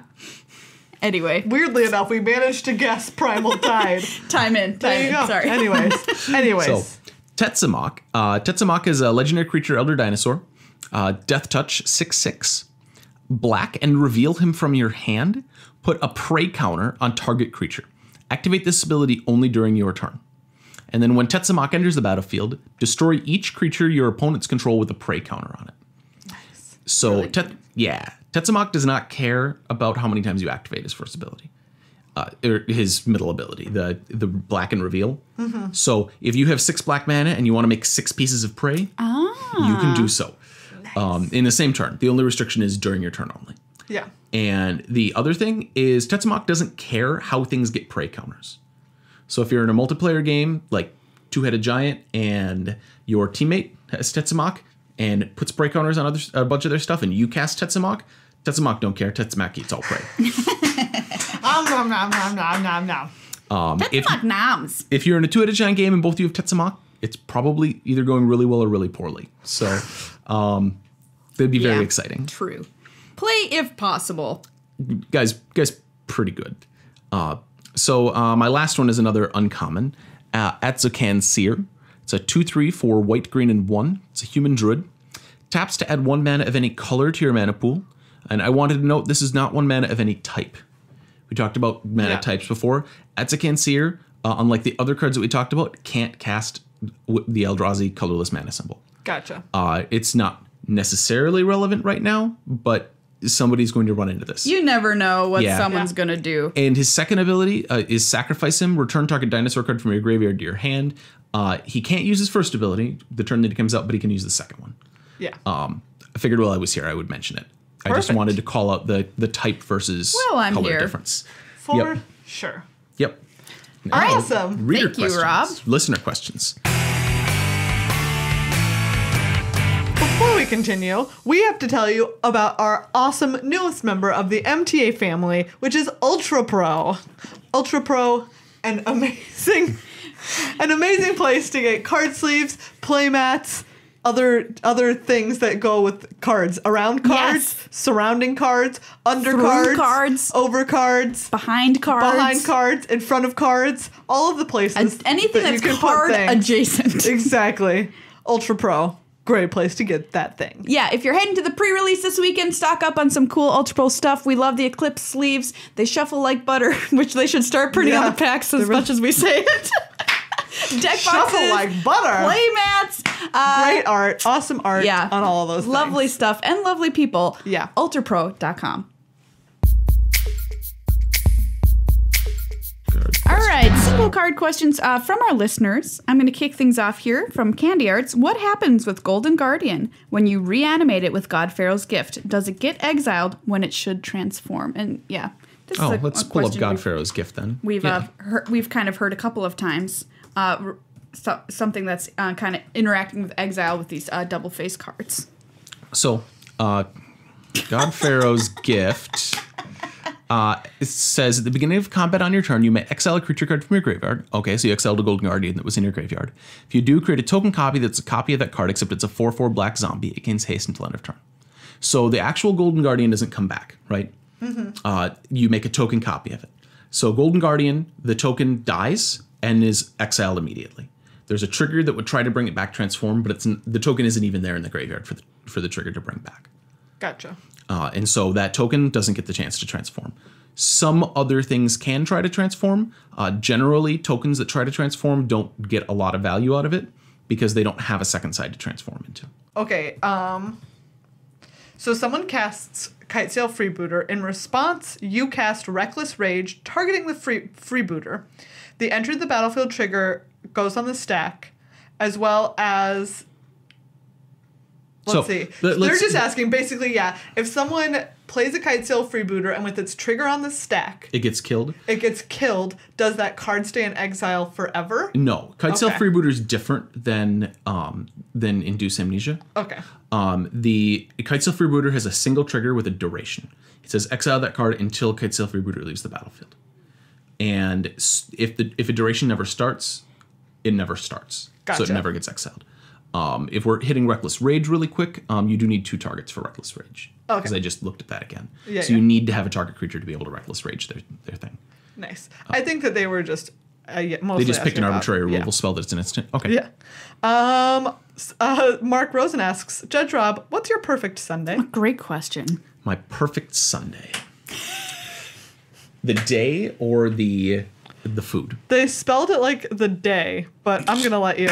Anyway, Weirdly enough, we managed to guess Primal Tide. time in. There you go. Sorry. Anyways. So, Tetsamok. Tetsamok is a legendary creature, elder dinosaur. Death Touch, 6/6. Black, and reveal him from your hand. Put a prey counter on target creature. Activate this ability only during your turn. And then when Tetsamok enters the battlefield, destroy each creature your opponents control with a prey counter on it. Nice. So, Tetsamok does not care about how many times you activate his first ability. Or his middle ability, the black and reveal. Mm-hmm. So if you have 6 black mana and you want to make 6 pieces of prey, you can do so. Nice. In the same turn. The only restriction is during your turn only. Yeah. And the other thing is Tetsamok doesn't care how things get prey counters. So if you're in a multiplayer game, like Two-Headed Giant, and your teammate has Tetsamok and puts prey counters on a bunch of their stuff, and you cast Tetsamok don't care. Tetsamok eats all prey. Nom, nom, nom, nom, nom, nom. Tetsamok noms. If you're in a Two-Headed Giant game and both of you have Tetsamok, it's probably either going really well or really poorly. So that'd be very Yeah. exciting. True. Play if possible. Guys, pretty good. So my last one is another uncommon. Atzocan Seer. It's a 2/3 for white, green, and 1. It's a human druid. Taps to add 1 mana of any color to your mana pool. And I wanted to note this is not 1 mana of any type. We talked about mana types before. Atzocan Seer, unlike the other cards that we talked about, can't cast the Eldrazi colorless mana symbol. Gotcha. It's not necessarily relevant right now, but somebody's going to run into this. You never know what Yeah. someone's going to do. And his second ability is Sacrifice him, return target dinosaur card from your graveyard to your hand. He can't use his first ability the turn that he comes out, but he can use the second one. Yeah. I figured while I was here, I would mention it. I just Perfect. wanted to call out the type versus Well, I'm color here. difference. For Yep. sure. Yep. Now, Awesome. Reader Thank you, questions. Rob. Listener questions. Before we continue, we have to tell you about our awesome newest member of the MTA family, which is Ultra Pro. Ultra Pro, an amazing place to get card sleeves, play mats, other things that go with cards. Around cards, Yes. surrounding cards, under Through cards, cards. over cards, Behind cards. in front of cards, all of the places. Anything that you that's can put card things. adjacent. Exactly. Ultra Pro. Great place to get that thing. Yeah, if you're heading to the pre-release this weekend, stock up on some cool Ultra Pro stuff. We love the Eclipse sleeves. They shuffle like butter, which they should start printing on Yeah, the packs as much as we say it. Deck Shuffle boxes, like butter. play mats. Great art. Awesome art on all of those Lovely things. stuff and lovely people. Yeah. ultrapro.com. All right, simple card questions from our listeners. I'm going to kick things off here from Candy Arts. What happens with Golden Guardian when you reanimate it with God Pharaoh's Gift? Does it get exiled when it should transform? And yeah, this is Let's pull up God Pharaoh's Gift then. We've we've kind of heard a couple of times. Something that's kind of interacting with exile with these double face cards. So, God Pharaoh's Gift. It says at the beginning of combat on your turn, you may exile a creature card from your graveyard. Okay, so you exiled a Golden Guardian that was in your graveyard. If you do, create a token copy that's a copy of that card, except it's a 4/4 black zombie. It gains haste until end of turn. So the actual Golden Guardian doesn't come back, right? Mm-hmm. You make a token copy of it. So Golden Guardian, the token dies and is exiled immediately. There's a trigger that would try to bring it back transform, but the token isn't even there in the graveyard for the trigger to bring back. Gotcha. And so that token doesn't get the chance to transform. Some other things can try to transform. Generally, tokens that try to transform don't get a lot of value out of it because they don't have a second side to transform into. Okay, so someone casts Kitesail Freebooter. In response, you cast Reckless Rage, targeting the freebooter. The enter the battlefield trigger goes on the stack, as well as... Let's see. They're just asking, basically, if someone plays a Kitesail Freebooter and with its trigger on the stack... It gets killed? It gets killed. Does that card stay in exile forever? No. Kitesail Freebooter is different than Induced Amnesia. Okay. The Kitesail Freebooter has a single trigger with a duration. It says exile that card until Kitesail Freebooter leaves the battlefield. And if a duration never starts, it never starts. Gotcha. So it never gets exiled. If we're hitting Reckless Rage really quick, you do need 2 targets for Reckless Rage. Okay. Because I just looked at that again. You need to have a target creature to be able to Reckless Rage their thing. Nice. I think that they were just mostly they just picked an about, arbitrary removal spell that's an instant. Okay. Yeah. Mark Rosen asks, Judge Rob, what's your perfect Sunday? Great question. My perfect Sunday. The day or the food? They spelled it like the day, but I'm going to let you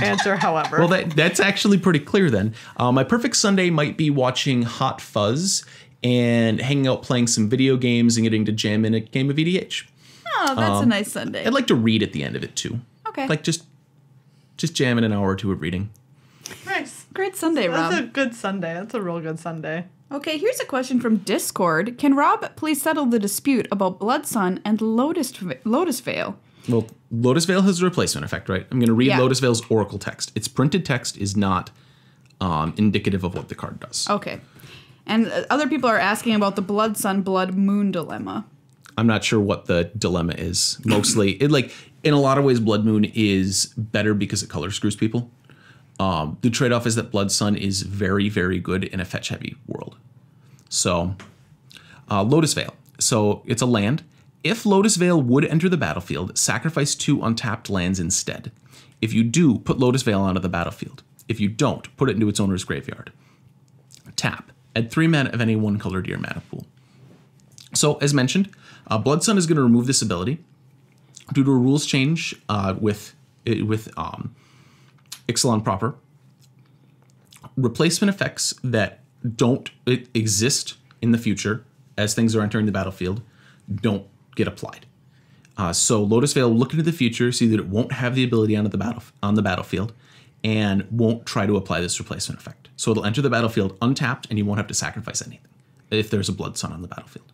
answer however. Well, that's actually pretty clear then. My perfect Sunday might be watching Hot Fuzz and hanging out playing some video games and getting to jam in a game of EDH. Oh, that's a nice Sunday. I'd like to read at the end of it too. Okay. Like just jam in an hour or two of reading. Nice. Great Sunday, Rob. That's a good Sunday. That's a real good Sunday. Okay, here's a question from Discord. Can Rob please settle the dispute about Blood Sun and Lotus Veil? Well, Lotus Veil has a replacement effect, right? I'm going to read Lotus Veil's Oracle text. Its printed text is not indicative of what the card does. Okay. And other people are asking about the Blood Sun, Blood Moon dilemma. I'm not sure what the dilemma is. Mostly, in a lot of ways, Blood Moon is better because it color screws people. The trade-off is that Blood Sun is very, very good in a fetch-heavy world. So, Lotus Veil. So, it's a land. If Lotus Veil would enter the battlefield, sacrifice 2 untapped lands instead. If you do, put Lotus Veil onto the battlefield. If you don't, put it into its owner's graveyard. Tap. Add 3 mana of any one color to your mana pool. So, as mentioned, Blood Sun is going to remove this ability due to a rules change with Ixalan proper. Replacement effects that don't exist in the future as things are entering the battlefield don't get applied. So Lotus Veil will look into the future, see that it won't have the ability on the battlefield, and won't try to apply this replacement effect. So it'll enter the battlefield untapped, and you won't have to sacrifice anything if there's a Blood Sun on the battlefield,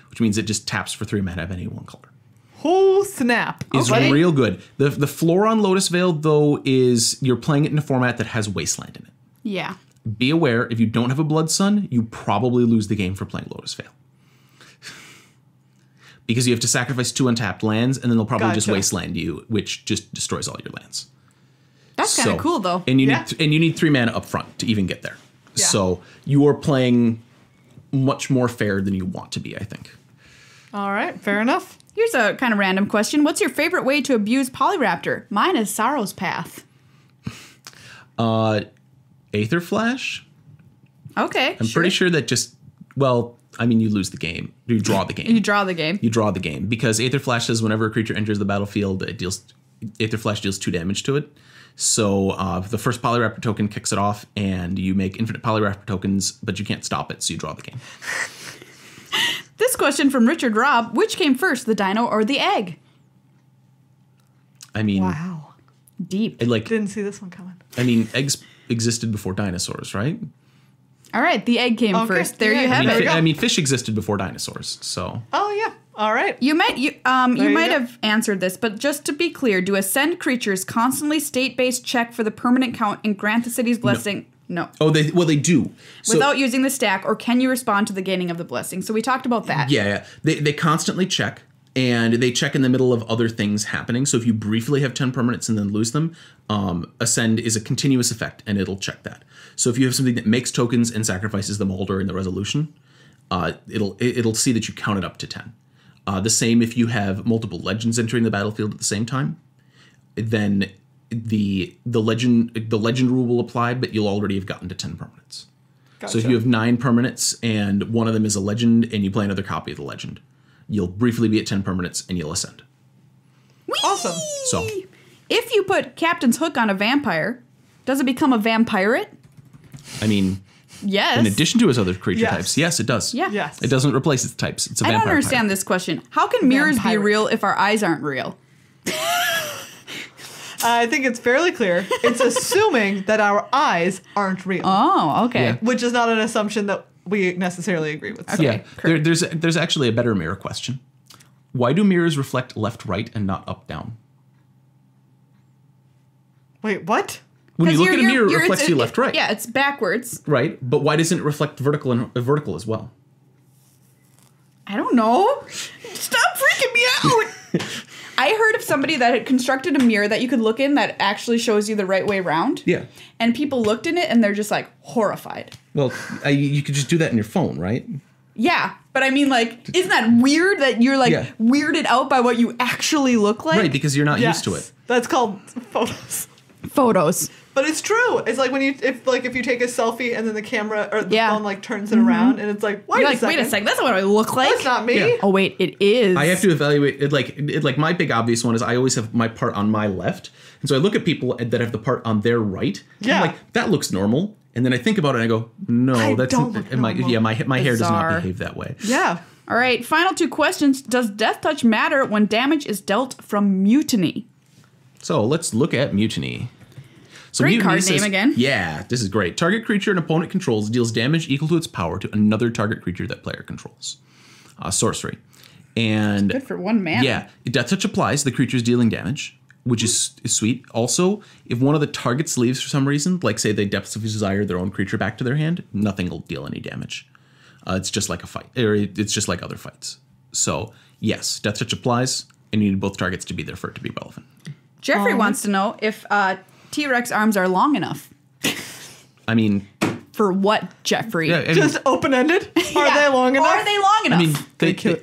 which means it just taps for 3 mana of any one color. Oh, snap. Is real good. The floor on Lotus Veil, though, is you're playing it in a format that has Wasteland in it. Yeah. Be aware, if you don't have a Blood Sun, you probably lose the game for playing Lotus Veil. Because you have to sacrifice 2 untapped lands, and then they'll probably just Wasteland you, which just destroys all your lands. That's kind of cool, though. And you need 3 mana up front to even get there. Yeah. So you are playing much more fair than you want to be, I think. All right, fair enough. Here's a kind of random question. What's your favorite way to abuse Polyraptor? Mine is Sorrow's Path. Aether Flash? Okay, I'm pretty sure that you lose the game. You draw the game. You draw the game. You draw the game. Because Aether Flash says whenever a creature enters the battlefield, Aether Flash deals 2 damage to it. So the first Polyraptor token kicks it off, and you make infinite Polyraptor tokens, but you can't stop it, so you draw the game. This question from Richard Robb: which came first, the dino or the egg? I mean, wow, deep. Didn't see this one coming. I mean, eggs existed before dinosaurs, right? All right, the egg came first. There you have it. I mean, fish existed before dinosaurs, so. Oh yeah. All right. You might have answered this, but just to be clear, do Ascend creatures constantly state-based check for the permanent count and grant the city's blessing? No. Oh, they do. Without using the stack, or can you respond to the gaining of the blessing? So we talked about that. Yeah. They constantly check, and they check in the middle of other things happening. So if you briefly have 10 permanents and then lose them, Ascend is a continuous effect, and it'll check that. So if you have something that makes tokens and sacrifices them all during the resolution, it'll see that you counted up to 10. The same if you have multiple legends entering the battlefield at the same time, then the legend rule will apply, but you'll already have gotten to 10 permanents. Gotcha. So if you have 9 permanents and one of them is a legend and you play another copy of the legend, you'll briefly be at 10 permanents and you'll ascend. Whee! Awesome. So if you put Captain's Hook on a vampire, does it become a vampirate? I mean, yes. In addition to its other creature types, yes, it does. Yeah. Yes. It doesn't replace its types. It's a vampire. I don't understand pirate. this question. How can mirrors be real if our eyes aren't real? I think it's fairly clear. It's assuming that our eyes aren't real. Oh, okay. Yeah. Which is not an assumption that we necessarily agree with. Okay, yeah. There's actually a better mirror question. Why do mirrors reflect left-right and not up-down? Wait, what? When you look at a mirror, it reflects you left-right. Yeah, it's backwards. Right, but why doesn't it reflect vertical as well? I don't know. Stop freaking me out. I heard of somebody that had constructed a mirror that you could look in that actually shows you the right way around. Yeah. And people looked in it and they're just like horrified. Well, you could just do that in your phone, right? Yeah, but I mean, like, isn't that weird that you're like weirded out by what you actually look like? Right, because you're not used to it. That's called photos. Photos. But it's true. It's like when if you take a selfie and then the camera or the phone like turns it around and it's like, wait a second, that's not what I look like. That's not me. Yeah. Oh wait, it is. I have to evaluate it. Like my big obvious one is I always have my part on my left, and so I look at people that have the part on their right. Yeah, I'm like that looks normal, and then I think about it and I go, no, that's don't look normal. my hair does not behave that way. Yeah. All right, final 2 questions. Does Death Touch matter when damage is dealt from Mutiny? So let's look at Mutiny. So Great Mutiny card says, name again. Yeah, this is great. Target creature an opponent controls deals damage equal to its power to another target creature that player controls. Sorcery. And good for 1 mana. Yeah, Death Touch applies. The creature's dealing damage, which is sweet. Also, if one of the targets leaves for some reason, like say they Depths of Desire their own creature back to their hand, nothing will deal any damage. It's just like a fight, or it's just like other fights. So yes, Death Touch applies, and you need both targets to be there for it to be relevant. Jeffrey wants to know if T-Rex arms are long enough. I mean, for what, Jeffrey? Yeah, just open-ended? Are they long enough? Are they long enough? I mean,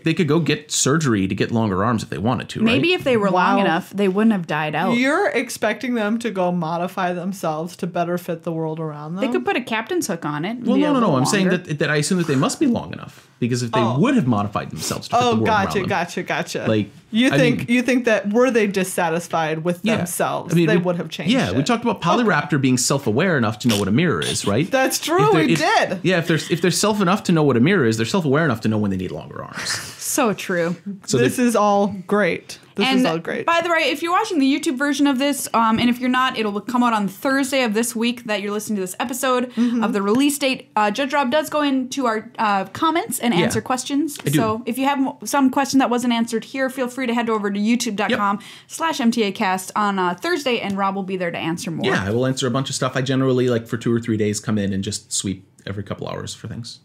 they could go get surgery to get longer arms if they wanted to, right? Maybe if they were long enough, they wouldn't have died out. You're expecting them to go modify themselves to better fit the world around them? They could put a Captain's Hook on it. Well, no. I'm saying that I assume that they must be long enough. Because if they would have modified themselves to fit the world around them. Gotcha. Like, you think that were they dissatisfied with themselves, they would have changed Yeah, it. we talked about Polyraptor being self-aware enough to know what a mirror is, right? That's true, we did. Yeah, if they're self enough to know what a mirror is, they're self-aware enough to know when they need longer arms. So true. So this is all great. This is all great. By the way, if you're watching the YouTube version of this, and if you're not, it'll come out on Thursday of this week that you're listening to this episode of the release date. Judge Rob does go into our comments and answer questions. So if you have some question that wasn't answered here, feel free to head over to youtube.com/MTAcast on Thursday, and Rob will be there to answer more. Yeah, I will answer a bunch of stuff. I generally, like, for 2 or 3 days, come in and just sweep every couple hours for things.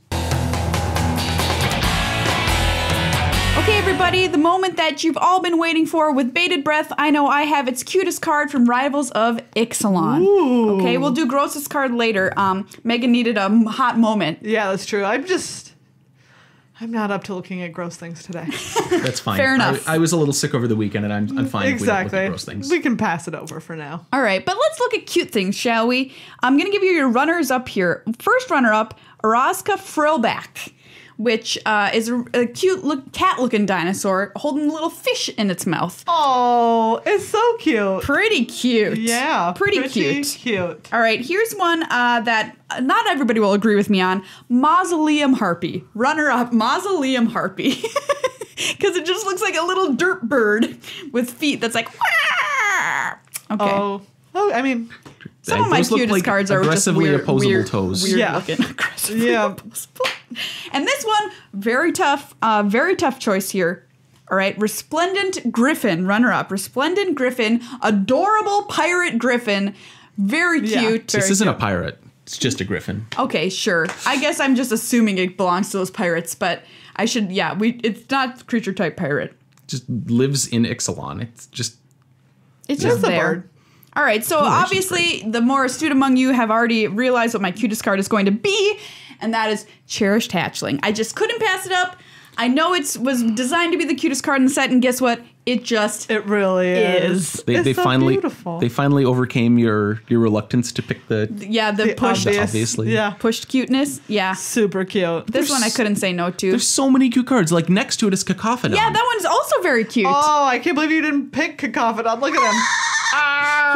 Okay, everybody, the moment that you've all been waiting for with bated breath, I know I have its cutest card from Rivals of Ixalan. Ooh. Okay, we'll do grossest card later. Meghan needed a hot moment. Yeah, that's true. I'm not up to looking at gross things today. That's fine. Fair enough. I was a little sick over the weekend, and I'm fine if we don't look at gross things. We can pass it over for now. All right, but let's look at cute things, shall we? I'm going to give you your runners up here. First runner up, Araska Frillback, which is a cute cat-looking dinosaur holding a little fish in its mouth. Oh, it's so cute. Pretty cute. Yeah. Pretty cute. All right, here's one that not everybody will agree with me on. Mausoleum Harpy. Runner up, Mausoleum Harpy. Because it just looks like a little dirt bird with feet that's like, wah! Okay. Oh, I mean... Some of my Those look cutest like cards are just aggressively weird, opposable toes. Weird Yeah. looking. Aggressively Yeah. opposable. And this one, very tough choice here. All right, Resplendent Griffin, runner up. Resplendent Griffin, adorable pirate griffin, very Yeah. cute. This isn't a pirate. It's just a griffin. Okay, sure. I guess I'm just assuming it belongs to those pirates, but I should. Yeah, it's not creature type pirate. Just lives in Ixalan. It's just It's just a there. bird. All right, so obviously the more astute among you have already realized what my cutest card is going to be, and that is Cherished Hatchling. I just couldn't pass it up. I know it was designed to be the cutest card in the set, and guess what? It really is. they It's so finally beautiful. they finally overcame your reluctance to pick the pushed obviously. Yeah. pushed cuteness. Yeah, Super cute. this one I couldn't say no to. There's so many cute cards. Like next to it is Cacophodon. Yeah, that one's also very cute. Oh, I can't believe you didn't pick Cacophodon. Look at him.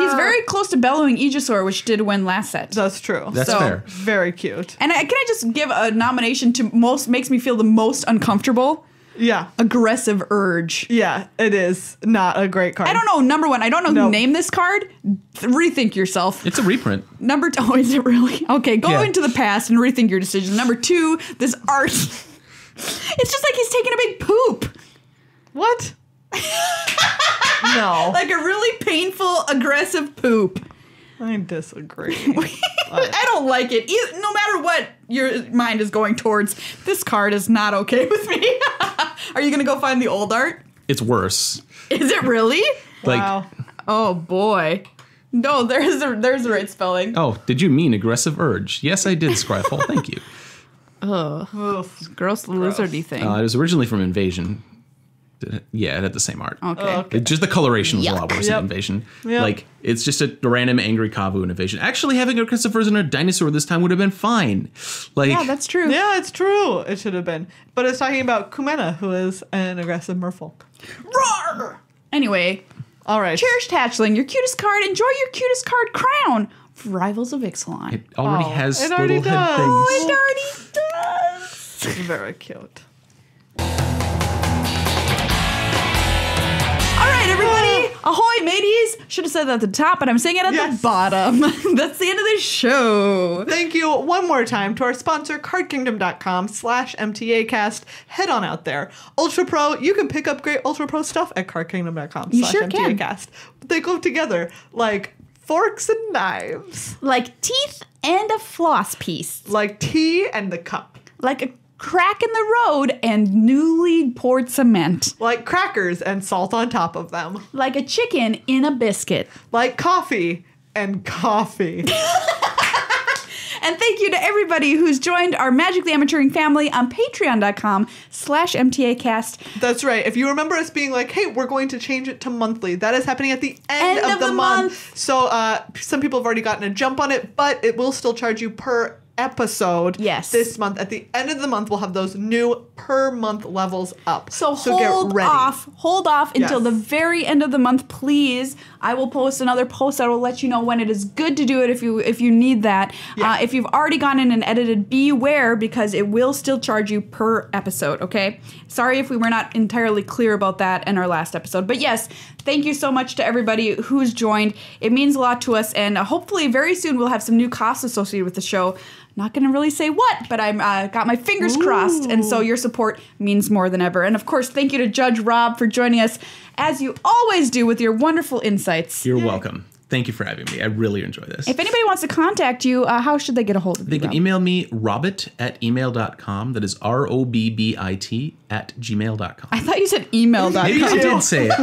He's very close to bellowing Aegisaur, which did win last set. That's true. That's So- fair. Very cute. And can I just give a nomination to makes me feel the most uncomfortable? Yeah. Aggressive Urge. Yeah, it is not a great card. I don't know, number one, I don't know who Nope. named this card. Rethink yourself. It's a reprint. Number two, oh, is it really? Okay, go Yeah. into the past and rethink your decision. Number two, this art. It's just like he's taking a big poop. What? No. Like a really painful, aggressive poop. I disagree. I don't like it. No matter what your mind is going towards, this card is not okay with me. Are you going to go find the old art? It's worse. Is it really? Like, Wow. Oh, boy. No, there's the right spelling. oh, did you mean aggressive urge? Yes, I did, Scryfall. Thank you. Oof. Gross lizardy thing. It was originally from Invasion. Yeah, it had the same art. Okay. Okay. Just the coloration was a lot worse Yep. in Invasion. Yep. Like, it's just a random angry Kavu in Invasion. Actually, having a aggressive version of a dinosaur this time would have been fine. Like, Yeah, that's true. Yeah, it's true. It should have been. But it's talking about Kumena, who is an aggressive merfolk. Roar! Anyway, All right. Cherished Hatchling, your cutest card. Enjoy your cutest card crown. Rivals of Ixalan. it already Oh, has it little already head does. things. Oh, it already does. Very cute. All right, everybody. Ahoy, mateys. Should have said that at the top, but I'm saying it at Yes. the bottom. That's the end of the show. Thank you one more time to our sponsor, cardkingdom.com/MTAcast. Head on out there. Ultra Pro, you can pick up great Ultra Pro stuff at You sure can. cardkingdom.com/MTAcast. They go together like forks and knives, Like teeth and a floss piece. like tea and the cup, Like a crack in the road and newly poured cement. like crackers and salt on top of them, Like a chicken in a biscuit. like coffee and coffee. And thank you to everybody who's joined our Magically Amateuring family on patreon.com/MTAcast. That's right. If you remember us being like, hey, we're going to change it to monthly, that is happening at the end of the month. So some people have already gotten a jump on it, but it will still charge you per episode. Yes. This month. At the end of the month, we'll have those new per month levels up. So get hold ready. off until Yes. the very end of the month, please. I will post another post that will let you know when it is good to do it if you need that. Yeah. If you've already gone in and edited, beware because it will still charge you per episode, okay? Sorry if we were not entirely clear about that in our last episode. But yes, thank you so much to everybody who's joined. It means a lot to us, and hopefully very soon we'll have some new costs associated with the show. Not going to really say what, but I'm got my fingers crossed, and so your support means more than ever. And of course, thank you to Judge Rob for joining us, as you always do, with your wonderful insights. You're welcome. Thank you for having me. I really enjoy this. If anybody wants to contact you, how should they get a hold of you? They can email me, robbit@email.com. That is ROBBIT@gmail.com. I thought you said email.com. Maybe I did say it.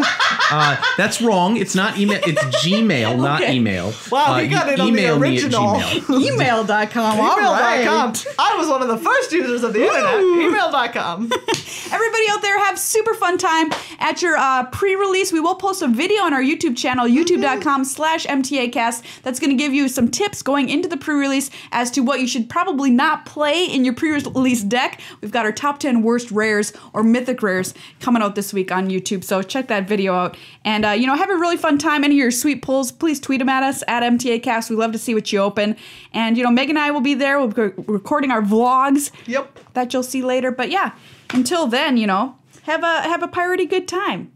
That's wrong. It's not email. It's Gmail, not Okay. emaal. Wow, we got it on the email me at original. Gmail. Email.com. All right. Email.com. I was one of the first users of the internet. Email.com. Everybody out there, have super fun time at your pre-release. We will post a video on our YouTube channel, youtube.com/MTAcast. That's going to give you some tips going into the pre-release as to what you should probably not play in your pre-release deck. We've got our top 10 worst rares or mythic rares coming out this week on YouTube. So check that video out. And, have a really fun time. Any of your sweet pulls, please tweet them at us at MTAcast. We love to see what you open. And, Meghan and I will be there. We'll be recording our vlogs. Yep. That you'll see later. But yeah, until then, have a piratey good time.